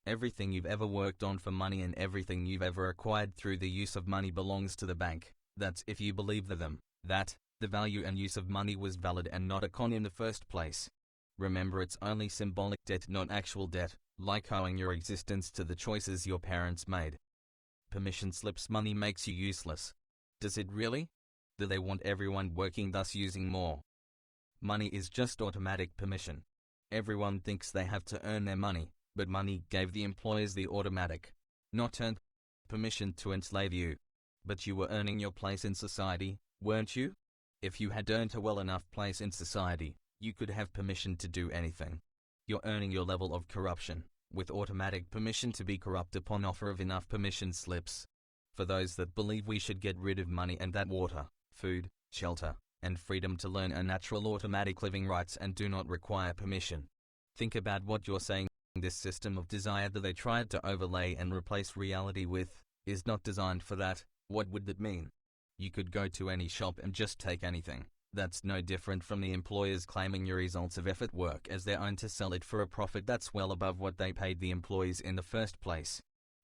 Everything you've ever worked on for money and everything you've ever acquired through the use of money belongs to the bank. That's if you believe them, that the value and use of money was valid and not a con in the first place. Remember, it's only symbolic debt, not actual debt, like owing your existence to the choices your parents made. Permission slips. Money makes you useless. Does it really? Do they want everyone working, thus using more? Money is just automatic permission. Everyone thinks they have to earn their money, but money gave the employers the automatic, not earned, permission to enslave you. But you were earning your place in society, weren't you? If you had earned a well enough place in society, you could have permission to do anything. You're earning your level of corruption, with automatic permission to be corrupt upon offer of enough permission slips. For those that believe we should get rid of money and that water, food, shelter, and freedom to learn are natural automatic living rights and do not require permission. Think about what you're saying. This system of desire that they tried to overlay and replace reality with is not designed for that. What would that mean? You could go to any shop and just take anything. That's no different from the employers claiming your results of effort work as their own to sell it for a profit that's well above what they paid the employees in the first place.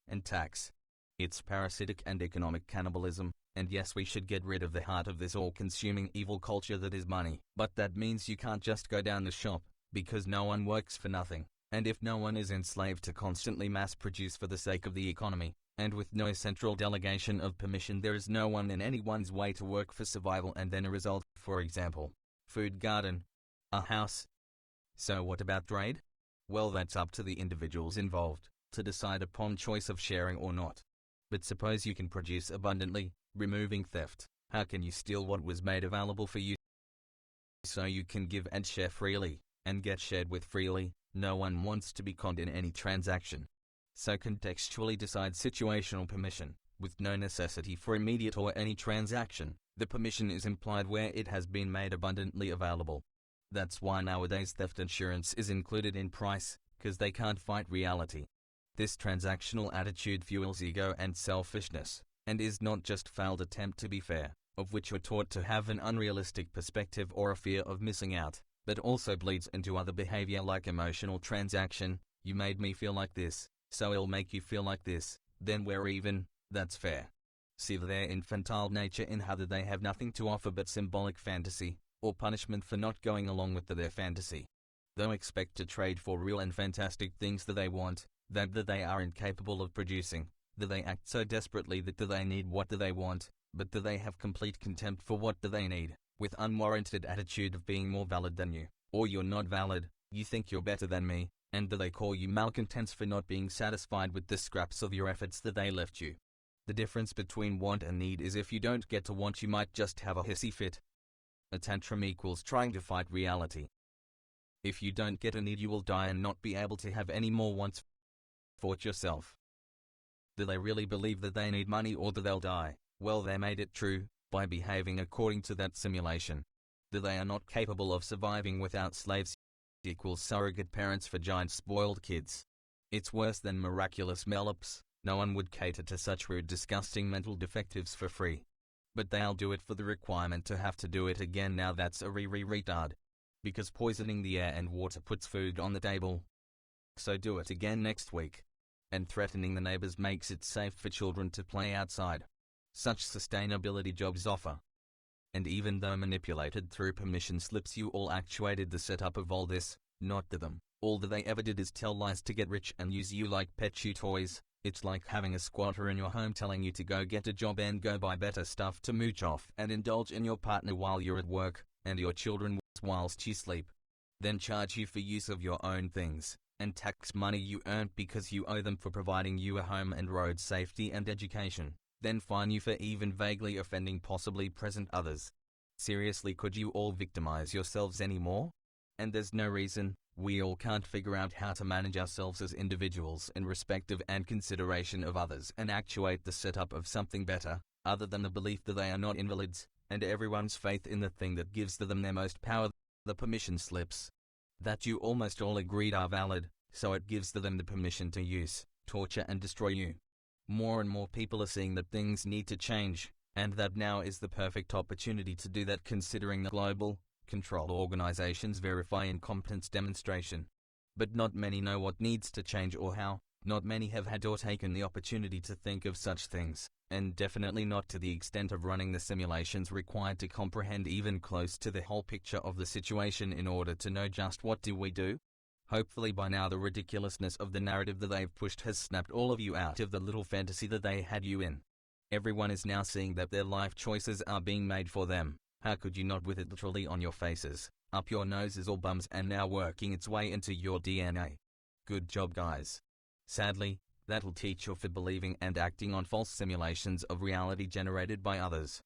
And tax. It's parasitic and economic cannibalism, and yes, we should get rid of the heart of this all-consuming evil culture that is money. But that means you can't just go down the shop, because no one works for nothing, and if no one is enslaved to constantly mass-produce for the sake of the economy, and with no central delegation of permission, there is no one in anyone's way to work for survival and then a result, for example, food, garden, a house. So what about trade? Well, that's up to the individuals involved to decide upon choice of sharing or not. But suppose you can produce abundantly, removing theft. How can you steal what was made available for you so you can give and share freely, and get shared with freely? No one wants to be conned in any transaction. So contextually decide situational permission, with no necessity for immediate or any transaction. The permission is implied where it has been made abundantly available. That's why nowadays theft insurance is included in price, because they can't fight reality. This transactional attitude fuels ego and selfishness, and is not just failed attempt to be fair, of which you're taught to have an unrealistic perspective or a fear of missing out, but also bleeds into other behavior like emotional transaction. You made me feel like this, so I'll make you feel like this, then we're even. That's fair. See their infantile nature in how they have nothing to offer but symbolic fantasy, or punishment for not going along with their fantasy. They'll expect to trade for real and fantastic things that they want, that they are incapable of producing, that they act so desperately that they need what they want, but that they have complete contempt for what they need, with unwarranted attitude of being more valid than you, or you're not valid, you think you're better than me, and they call you malcontents for not being satisfied with the scraps of your efforts that they left you. The difference between want and need is if you don't get to want, you might just have a hissy fit. A tantrum equals trying to fight reality. If you don't get a need, you will die and not be able to have any more wants for yourself. Do they really believe that they need money or that they'll die? Well, they made it true by behaving according to that simulation. That they are not capable of surviving without slaves equals surrogate parents for giant spoiled kids. It's worse than miraculous mellops. No one would cater to such rude, disgusting mental defectives for free. but they'll do it for the requirement to have to do it again. Now that's a retard. Because poisoning the air and water puts food on the table. So do it again next week. And threatening the neighbors makes it safe for children to play outside. Such sustainability jobs offer. And even though manipulated through permission slips, you all actuated the setup of all this, not to them. All that they ever did is tell lies to get rich and use you like pet chew toys. It's like having a squatter in your home telling you to go get a job and go buy better stuff to mooch off and indulge in your partner while you're at work, and your children whilst you sleep. Then charge you for use of your own things, and tax money you earned because you owe them for providing you a home and road safety and education. Then fine you for even vaguely offending possibly present others. Seriously, could you all victimize yourselves anymore? And there's no reason we all can't figure out how to manage ourselves as individuals in respect of and consideration of others and actuate the setup of something better, other than the belief that they are not invalids, and everyone's faith in the thing that gives to them their most power, the permission slips. That you almost all agreed are valid, so it gives to them the permission to use, torture and destroy you. More and more people are seeing that things need to change, and that now is the perfect opportunity to do that, considering the global control organizations verify incompetence demonstration. But not many know what needs to change or how. Not many have had or taken the opportunity to think of such things, and definitely not to the extent of running the simulations required to comprehend even close to the whole picture of the situation in order to know just what do we do. Hopefully by now the ridiculousness of the narrative that they've pushed has snapped all of you out of the little fantasy that they had you in. Everyone is now seeing that their life choices are being made for them. How could you not, with it literally on your faces, up your noses or bums, and now working its way into your DNA? Good job, guys. Sadly, that'll teach you for believing and acting on false simulations of reality generated by others.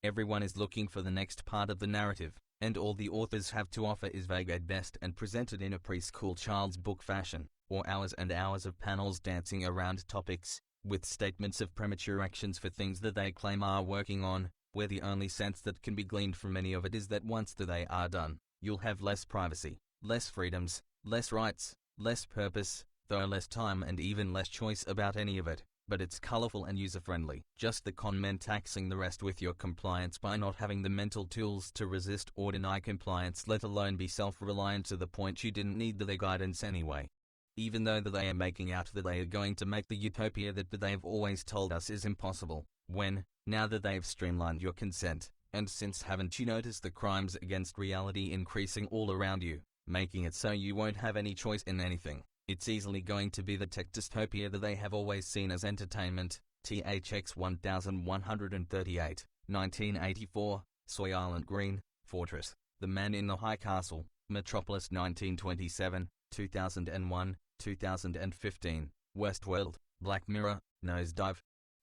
Everyone is looking for the next part of the narrative, and all the authors have to offer is vague at best and presented in a preschool child's book fashion, or hours and hours of panels dancing around topics, with statements of premature actions for things that they claim are working on, where the only sense that can be gleaned from any of it is that once they are done, you'll have less privacy, less freedoms, less rights, less purpose, though less time and even less choice about any of it. But it's colorful and user-friendly. Just the con men taxing the rest with your compliance by not having the mental tools to resist or deny compliance, let alone be self-reliant to the point you didn't need their guidance anyway. Even though they are making out that they are going to make the utopia that they've always told us is impossible, when, now that they've streamlined your consent, and since haven't you noticed the crimes against reality increasing all around you, making it so you won't have any choice in anything? It's easily going to be the tech dystopia that they have always seen as entertainment. THX 1138, 1984, Soy Island Green, Fortress, The Man in the High Castle, Metropolis 1927, 2001, 2015, Westworld, Black Mirror, Nosedive.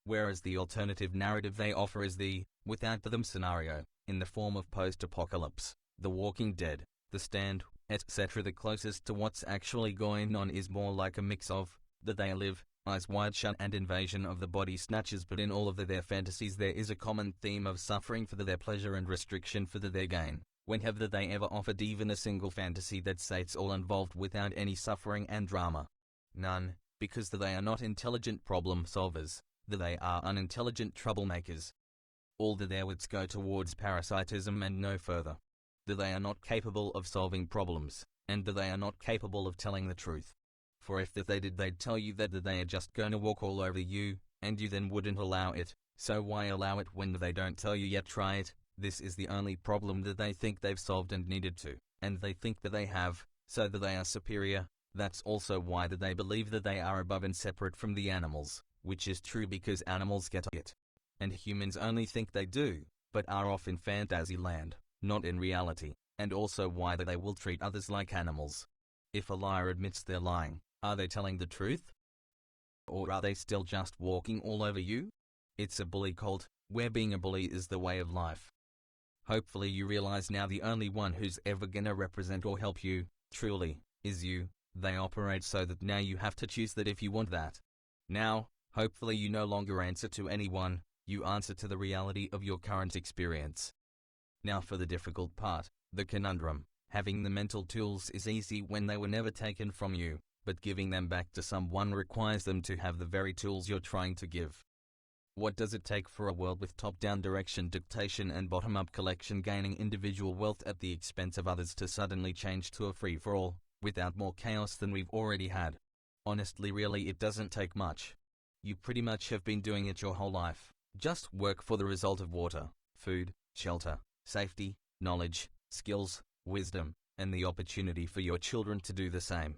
Whereas the alternative narrative they offer is the without them scenario, in the form of post-apocalypse, The Walking Dead, The Stand, etc. The closest to what's actually going on is more like a mix of The They Live, Eyes Wide Shut and Invasion of the Body Snatchers, but in all of their fantasies there is a common theme of suffering for their pleasure and restriction for their gain. When have they ever offered even a single fantasy that sates all involved without any suffering and drama? None, because they are not intelligent problem solvers, they are unintelligent troublemakers. All their wits go towards parasitism and no further. They are not capable of solving problems, and they are not capable of telling the truth. For if they did, they'd tell you that they are just gonna walk all over you, and you then wouldn't allow it. So why allow it when they don't tell you yet? Try it. This is the only problem that they think they've solved and needed to, and they think that they have, so that they are superior. That's also why they believe that they are above and separate from the animals, which is true because animals get it, and humans only think they do, but are off in fantasy land, not in reality, and also why they will treat others like animals. If a liar admits they're lying, are they telling the truth? Or are they still just walking all over you? It's a bully cult, where being a bully is the way of life. Hopefully you realize now the only one who's ever gonna represent or help you, truly, is you. They operate so that now you have to choose that if you want that. Now, hopefully you no longer answer to anyone, you answer to the reality of your current experience. Now for the difficult part, the conundrum. Having the mental tools is easy when they were never taken from you, but giving them back to someone requires them to have the very tools you're trying to give. What does it take for a world with top-down direction dictation and bottom-up collection gaining individual wealth at the expense of others to suddenly change to a free-for-all, without more chaos than we've already had? Honestly, really, it doesn't take much. You pretty much have been doing it your whole life. Just work for the result of water, food, shelter, safety, knowledge, skills, wisdom, and the opportunity for your children to do the same.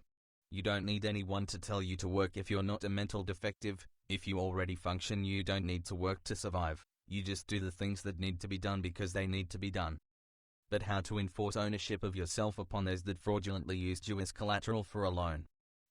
You don't need anyone to tell you to work if you're not a mental defective. If you already function, you don't need to work to survive. You just do the things that need to be done because they need to be done. But how to enforce ownership of yourself upon those that fraudulently used you as collateral for a loan?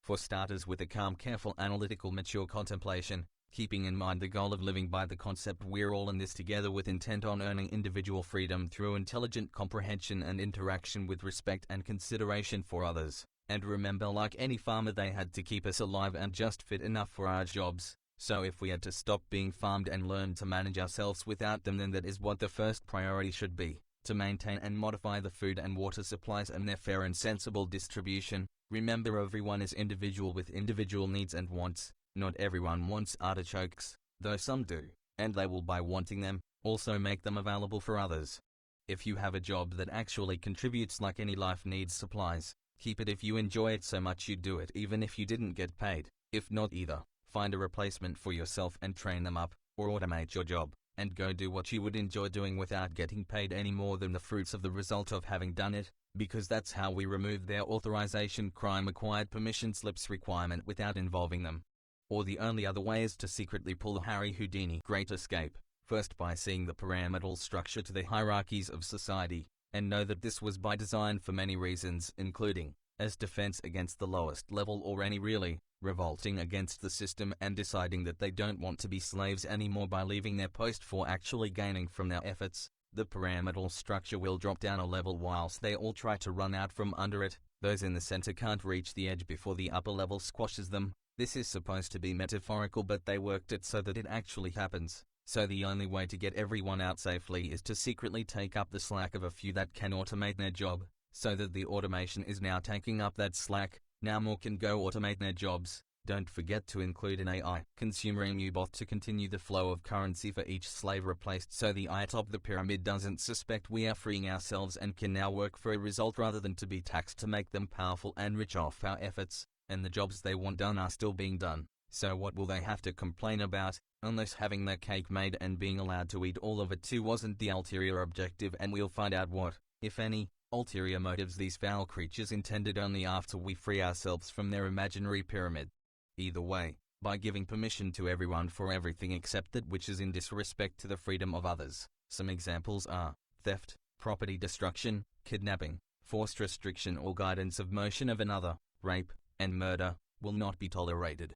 For starters, with a calm, careful, analytical, mature contemplation, keeping in mind the goal of living by the concept we're all in this together with intent on earning individual freedom through intelligent comprehension and interaction with respect and consideration for others. And remember, like any farmer, they had to keep us alive and just fit enough for our jobs. So if we had to stop being farmed and learn to manage ourselves without them, then that is what the first priority should be, to maintain and modify the food and water supplies and their fair and sensible distribution. Remember, everyone is individual with individual needs and wants. Not everyone wants artichokes, though some do, and they will, by wanting them, also make them available for others. If you have a job that actually contributes, like any life needs supplies, keep it. If you enjoy it so much you'd do it even if you didn't get paid. If not, either find a replacement for yourself and train them up, or automate your job, and go do what you would enjoy doing without getting paid any more than the fruits of the result of having done it, because that's how we remove their authorization crime-acquired permission slips requirement without involving them. Or the only other way is to secretly pull the Harry Houdini Great Escape, first by seeing the pyramidal structure to the hierarchies of society, and know that this was by design for many reasons, including as defense against the lowest level or any really revolting against the system and deciding that they don't want to be slaves anymore by leaving their post for actually gaining from their efforts. The pyramidal structure will drop down a level whilst they all try to run out from under it. Those in the center can't reach the edge before the upper level squashes them. This is supposed to be metaphorical, but they worked it so that it actually happens. So the only way to get everyone out safely is to secretly take up the slack of a few that can automate their job, so that the automation is now taking up that slack. Now more can go automate their jobs. Don't forget to include an AI consumer EMU bot to continue the flow of currency for each slave replaced, so the eye top the pyramid doesn't suspect we are freeing ourselves and can now work for a result rather than to be taxed to make them powerful and rich off our efforts. And the jobs they want done are still being done. So what will they have to complain about, unless having their cake made and being allowed to eat all of it too wasn't the ulterior objective? And we'll find out what, if any, ulterior motives these foul creatures intended only after we free ourselves from their imaginary pyramid. Either way, by giving permission to everyone for everything except that which is in disrespect to the freedom of others. Some examples are theft, property destruction, kidnapping, forced restriction or guidance of motion of another, rape, and murder, will not be tolerated.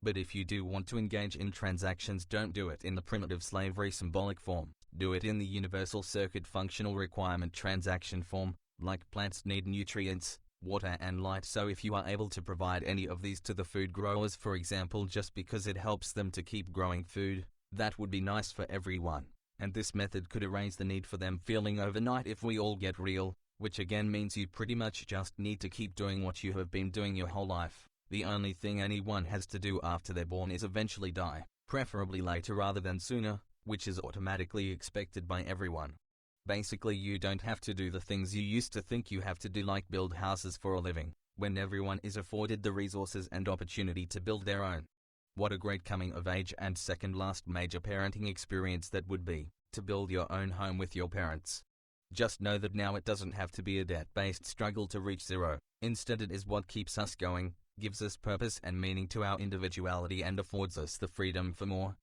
But if you do want to engage in transactions, don't do it in the primitive slavery symbolic form. Do it in the universal circuit functional requirement transaction form, like plants need nutrients, water and light. So if you are able to provide any of these to the food growers, for example, just because it helps them to keep growing food, that would be nice for everyone. And this method could erase the need for them feeling overnight if we all get real, which again means you pretty much just need to keep doing what you have been doing your whole life. The only thing anyone has to do after they're born is eventually die, preferably later rather than sooner, which is automatically expected by everyone. Basically, you don't have to do the things you used to think you have to do, like build houses for a living, when everyone is afforded the resources and opportunity to build their own. What a great coming of age and second last major parenting experience that would be, to build your own home with your parents. Just know that now it doesn't have to be a debt-based struggle to reach zero. Instead, it is what keeps us going, gives us purpose and meaning to our individuality, and affords us the freedom for more.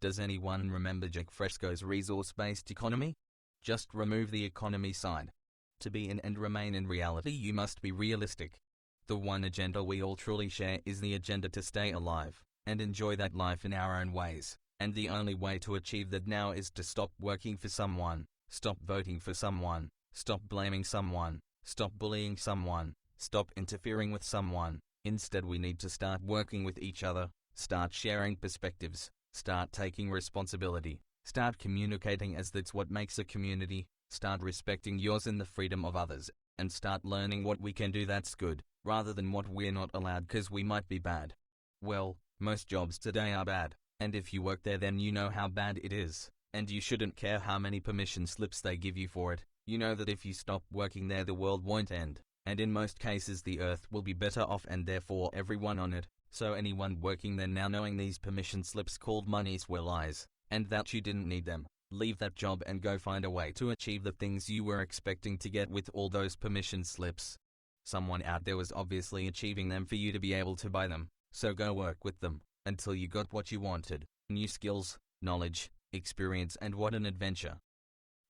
Does anyone remember Jack Fresco's resource-based economy? Just remove the economy side. To be in and remain in reality, you must be realistic. The one agenda we all truly share is the agenda to stay alive, and enjoy that life in our own ways. And the only way to achieve that now is to stop working for someone, stop voting for someone, stop blaming someone, stop bullying someone, stop interfering with someone. Instead, we need to start working with each other, start sharing perspectives, start taking responsibility, start communicating, as that's what makes a community, start respecting yours and the freedom of others, and start learning what we can do that's good, rather than what we're not allowed because we might be bad. Well, most jobs today are bad, And if you work there, then you know how bad it is, and you shouldn't care how many permission slips they give you for it. You know that if you stop working there, the world won't end, and in most cases the earth will be better off and therefore everyone on it. So anyone working there now knowing these permission slips called monies were lies, and that you didn't need them, leave that job and go find a way to achieve the things you were expecting to get with all those permission slips. Someone out there was obviously achieving them for you to be able to buy them, so go work with them, until you got what you wanted, new skills, knowledge, experience, and what an adventure.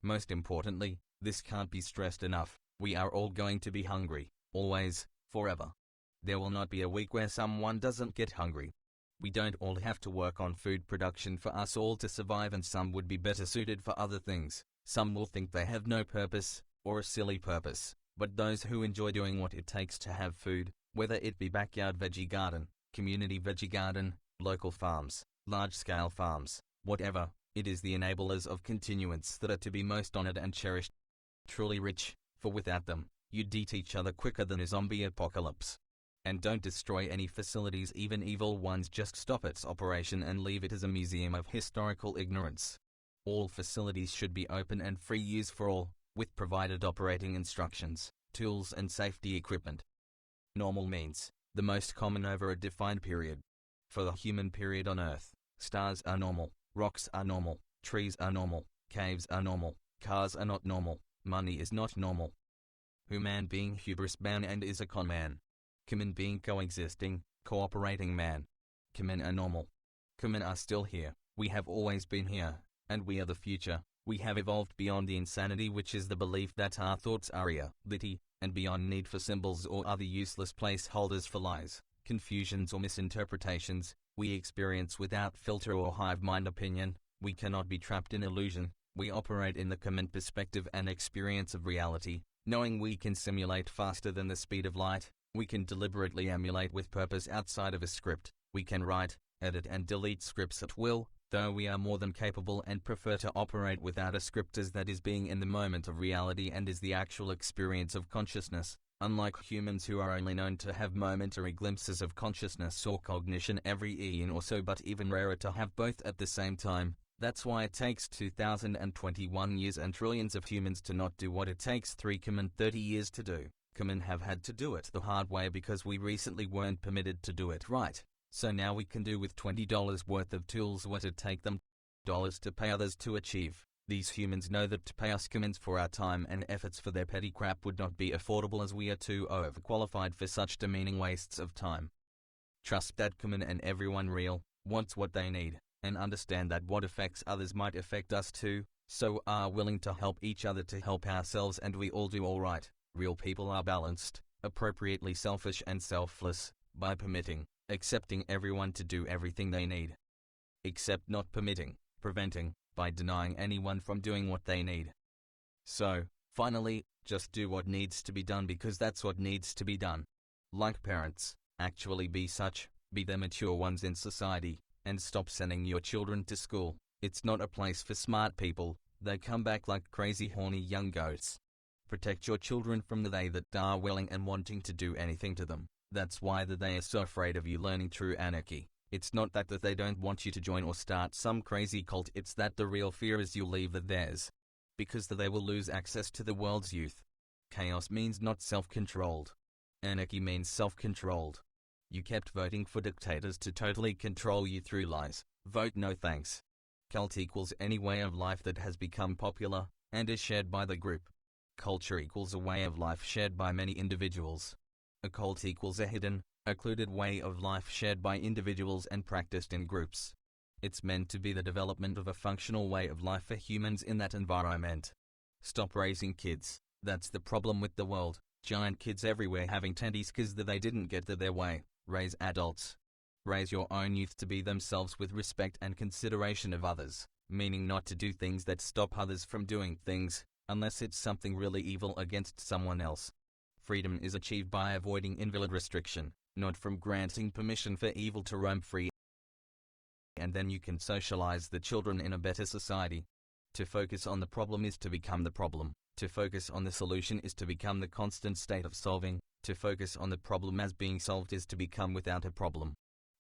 Most importantly, this can't be stressed enough, we are all going to be hungry, always, forever. There will not be a week where someone doesn't get hungry. We don't all have to work on food production for us all to survive, and some would be better suited for other things. Some will think they have no purpose, or a silly purpose, but those who enjoy doing what it takes to have food, whether it be backyard veggie garden, community veggie garden, local farms, large-scale farms, whatever, it is the enablers of continuance that are to be most honored and cherished. Truly rich, for without them, you'd eat each other quicker than a zombie apocalypse. And don't destroy any facilities, even evil ones, just stop its operation and leave it as a museum of historical ignorance. All facilities should be open and free use for all, with provided operating instructions, tools and safety equipment. Normal means the most common over a defined period. For the human period on Earth, stars are normal, rocks are normal, trees are normal, caves are normal, cars are not normal, money is not normal. Human being hubris man and is a con man. Common being coexisting, cooperating man. Common are normal. Common are still here, we have always been here, and we are the future. We have evolved beyond the insanity which is the belief that our thoughts are reality, and beyond need for symbols or other useless placeholders for lies, confusions or misinterpretations. We experience without filter or hive mind opinion. We cannot be trapped in illusion. We operate in the common perspective and experience of reality, knowing we can simulate faster than the speed of light. We can deliberately emulate with purpose outside of a script. We can write, edit and delete scripts at will, though we are more than capable and prefer to operate without a script, as that is being in the moment of reality and is the actual experience of consciousness. Unlike humans who are only known to have momentary glimpses of consciousness or cognition every eon or so, but even rarer to have both at the same time. That's why it takes 2021 years and trillions of humans to not do what it takes 30 years to do. Common have had to do it the hard way because we recently weren't permitted to do it right. So now we can do with $20 worth of tools what it take them dollars to pay others to achieve. These humans know that to pay us commons for our time and efforts for their petty crap would not be affordable, as we are too overqualified for such demeaning wastes of time. Trust that common and everyone real wants what they need, and understand that what affects others might affect us too, so are willing to help each other to help ourselves, and we all do all right. Real people are balanced, appropriately selfish and selfless, by permitting, accepting everyone to do everything they need. Except not permitting, preventing, by denying anyone from doing what they need. So, finally, just do what needs to be done because that's what needs to be done. Like parents, actually be such, be the mature ones in society, and stop sending your children to school. It's not a place for smart people, they come back like crazy horny young goats. Protect your children from the they that are willing and wanting to do anything to them. That's why the they are so afraid of you learning true anarchy. It's not that they don't want you to join or start some crazy cult, it's that the real fear is you'll leave the theirs. Because they will lose access to the world's youth. Chaos means not self-controlled. Anarchy means self-controlled. You kept voting for dictators to totally control you through lies. Vote no thanks. Cult equals any way of life that has become popular, and is shared by the group. Culture equals a way of life shared by many individuals. A cult equals a hidden, occluded way of life shared by individuals and practiced in groups. It's meant to be the development of a functional way of life for humans in that environment. Stop raising kids. That's the problem with the world. Giant kids everywhere having tendies cause they didn't get their way. Raise adults. Raise your own youth to be themselves with respect and consideration of others, meaning not to do things that stop others from doing things, unless it's something really evil against someone else. Freedom is achieved by avoiding invalid restriction, not from granting permission for evil to roam free. And then you can socialize the children in a better society. To focus on the problem is to become the problem. To focus on the solution is to become the constant state of solving. To focus on the problem as being solved is to become without a problem.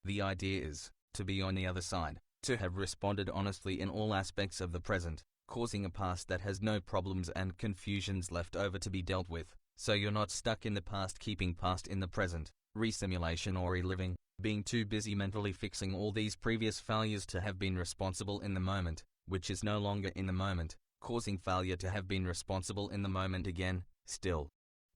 The idea is to be on the other side, To have responded honestly in all aspects of the present, causing a past that has no problems and confusions left over to be dealt with, so you're not stuck in the past keeping past in the present, resimulation or reliving, being too busy mentally fixing all these previous failures to have been responsible in the moment, which is no longer in the moment, causing failure to have been responsible in the moment again, still.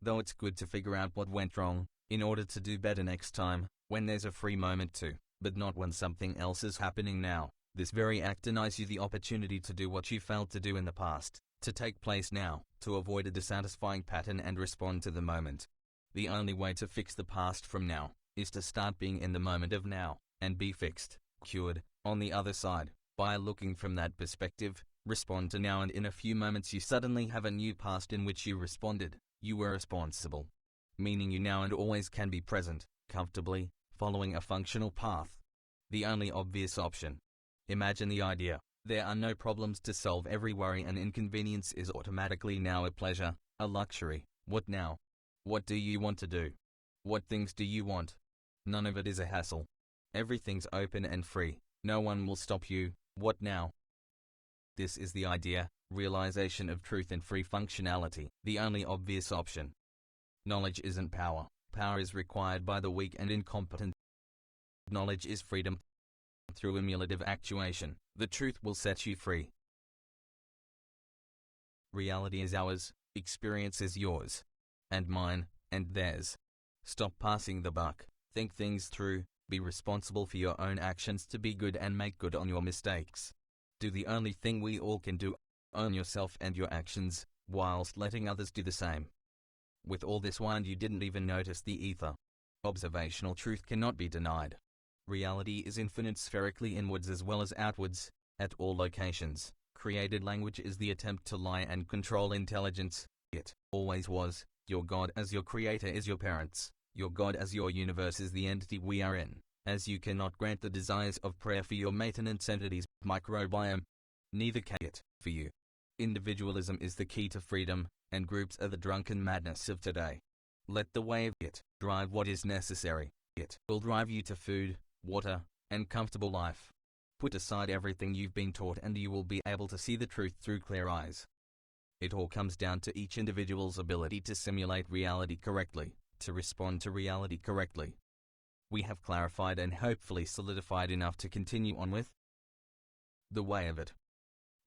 Though it's good to figure out what went wrong, in order to do better next time, when there's a free moment to, but not when something else is happening now. This very act denies you the opportunity to do what you failed to do in the past, to take place now, to avoid a dissatisfying pattern and respond to the moment. The only way to fix the past from now, is to start being in the moment of now, and be fixed, cured, on the other side. By looking from that perspective, respond to now, and in a few moments you suddenly have a new past in which you responded. You were responsible. Meaning you now and always can be present, comfortably, following a functional path. The only obvious option. Imagine the idea. There are no problems to solve. Every worry and inconvenience is automatically now a pleasure, a luxury. What now? What do you want to do? What things do you want? None of it is a hassle. Everything's open and free. No one will stop you. What now? This is the idea, realization of truth and free functionality, the only obvious option. Knowledge isn't power. Power is required by the weak and incompetent. Knowledge is freedom. Through emulative actuation, the truth will set you free. Reality is ours, experience is yours, and mine, and theirs. Stop passing the buck, think things through, be responsible for your own actions to be good and make good on your mistakes. Do the only thing we all can do, own yourself and your actions, whilst letting others do the same. With all this wind you didn't even notice the ether. Observational truth cannot be denied. Reality is infinite spherically inwards as well as outwards, at all locations. Created language is the attempt to lie and control intelligence. It always was. Your God as your creator is your parents. Your God as your universe is the entity we are in. As you cannot grant the desires of prayer for your maintenance entities, microbiome, neither can it for you. Individualism is the key to freedom, and groups are the drunken madness of today. Let the way of it drive what is necessary. It will drive you to food, water, and comfortable life. Put aside everything you've been taught and you will be able to see the truth through clear eyes. It all comes down to each individual's ability to simulate reality correctly, to respond to reality correctly. We have clarified and hopefully solidified enough to continue on with the way of it.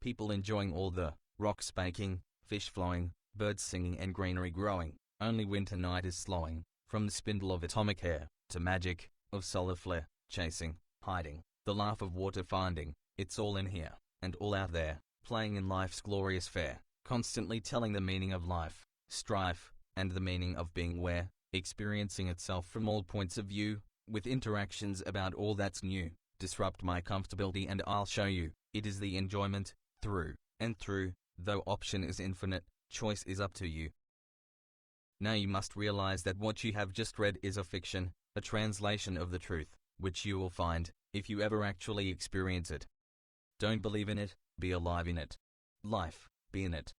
People enjoying all the rocks baking, fish flowing, birds singing and greenery growing. Only winter night is slowing, from the spindle of atomic air, to magic, of solar flare, chasing, hiding, the laugh of water finding. It's all in here, and all out there, playing in life's glorious fair, constantly telling the meaning of life, strife, and the meaning of being where, experiencing itself from all points of view, with interactions about all that's new. Disrupt my comfortability and I'll show you, it is the enjoyment, through and through, though option is infinite, choice is up to you. Now you must realize that what you have just read is a fiction, a translation of the truth, which you will find, if you ever actually experience it. Don't believe in it, be alive in it. Life, be in it.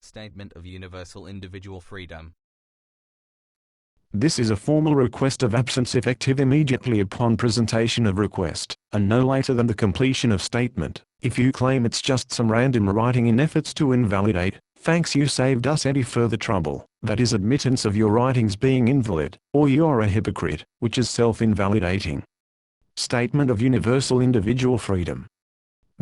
Statement of Universal Individual Freedom. This is a formal request of absence effective immediately upon presentation of request, and no later than the completion of statement. If you claim it's just some random writing in efforts to invalidate, thanks you saved us any further trouble. That is admittance of your writings being invalid, or you are a hypocrite, which is self-invalidating. Statement of Universal Individual Freedom.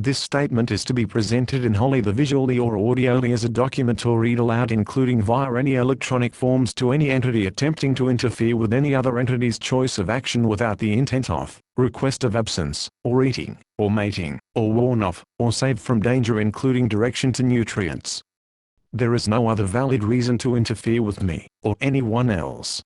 This statement is to be presented in wholly the visually or audially as a document or read aloud, including via any electronic forms, to any entity attempting to interfere with any other entity's choice of action without the intent of, request of absence, or eating, or mating, or warn of, or save from danger, including direction to nutrients. There is no other valid reason to interfere with me, or anyone else.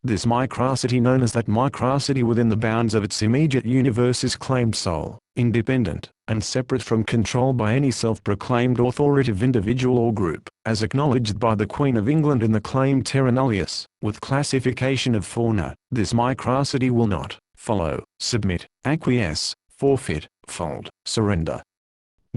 This microcity, known as that microcity within the bounds of its immediate universe, is claimed sole, independent, and separate from control by any self-proclaimed authoritative individual or group, as acknowledged by the Queen of England in the claim terra nullius, with classification of fauna. This microcity will not follow, submit, acquiesce, forfeit, fold, surrender,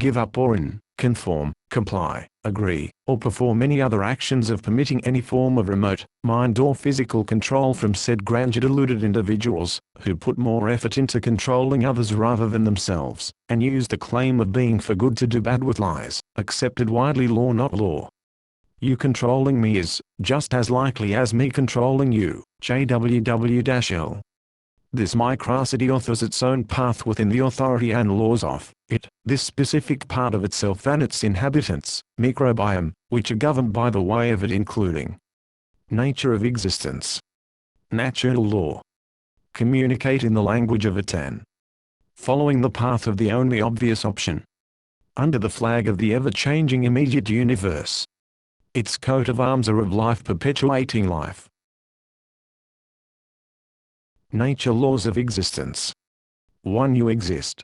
give up or conform, comply, agree, or perform any other actions of permitting any form of remote, mind or physical control from said grandeur deluded individuals, who put more effort into controlling others rather than themselves, and use the claim of being for good to do bad with lies, accepted widely law not law. You controlling me is, just as likely as me controlling you, JWW-L. This microcity authors its own path within the authority and laws of it, this specific part of itself and its inhabitants, microbiome, which are governed by the way of it including nature of existence, natural law. Communicate in the language of it and following the path of the only obvious option. Under the flag of the ever-changing immediate universe. Its coat of arms are of life perpetuating life. Nature laws of existence. 1. You exist.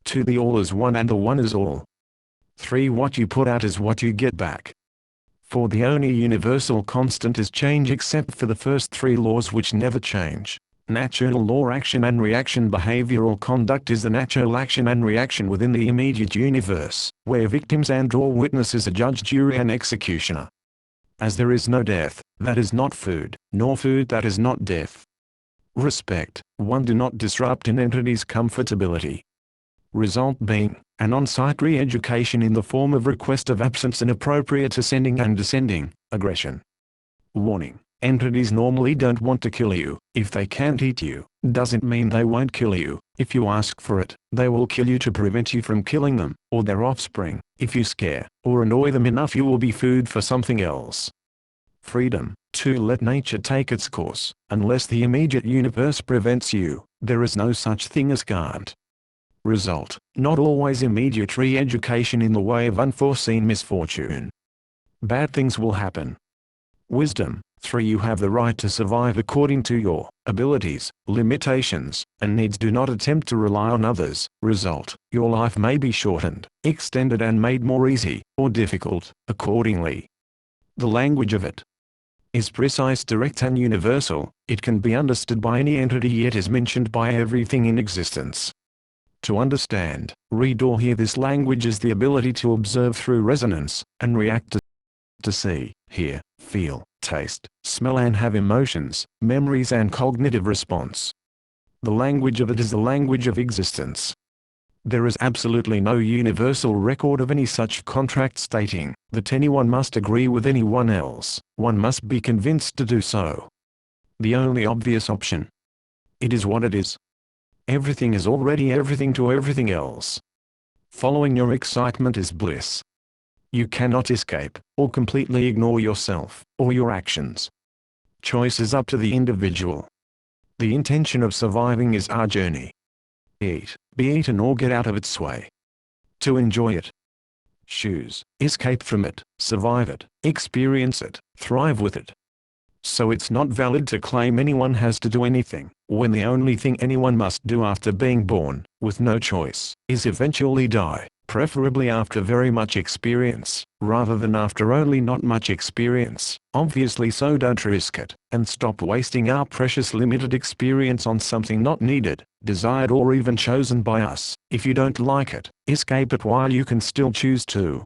2. The all is one and the one is all. 3. What you put out is what you get back. 4. The only universal constant is change except for the first 3 laws which never change. Natural law action and reaction. Behavioral conduct is the natural action and reaction within the immediate universe, where victims and/or witnesses are judge, jury and executioner. As there is no death, that is not food, nor food that is not death. Respect. 1. Do not disrupt an entity's comfortability. Result being, an on-site re-education in the form of request of absence inappropriate ascending and descending, aggression. Warning. Entities normally don't want to kill you. If they can't eat you, doesn't mean they won't kill you. If you ask for it, they will kill you to prevent you from killing them, or their offspring. If you scare, or annoy them enough you will be food for something else. Freedom. 2. Let nature take its course. Unless the immediate universe prevents you, there is no such thing as can't. Result. Not always immediate re-education in the way of unforeseen misfortune. Bad things will happen. Wisdom. 3. You have the right to survive according to your abilities, limitations, and needs. Do not attempt to rely on others. Result. Your life may be shortened, extended and made more easy, or difficult, accordingly. The language of it is precise, direct and universal. It can be understood by any entity yet is mentioned by everything in existence. To understand, read or hear this language is the ability to observe through resonance, and react to see, hear, feel, taste, smell and have emotions, memories and cognitive response. The language of it is the language of existence. There is absolutely no universal record of any such contract stating that anyone must agree with anyone else. One must be convinced to do so. The only obvious option. It is what it is. Everything is already everything to everything else. Following your excitement is bliss. You cannot escape, or completely ignore yourself, or your actions. Choice is up to the individual. The intention of surviving is our journey. Eat, be eaten or get out of its way. To enjoy it. Choose, escape from it, survive it, experience it, thrive with it. So it's not valid to claim anyone has to do anything, when the only thing anyone must do after being born, with no choice, is eventually die, preferably after very much experience, rather than after only not much experience. Obviously so don't risk it, and stop wasting our precious limited experience on something not needed, desired or even chosen by us. If you don't like it, escape it while you can still choose to.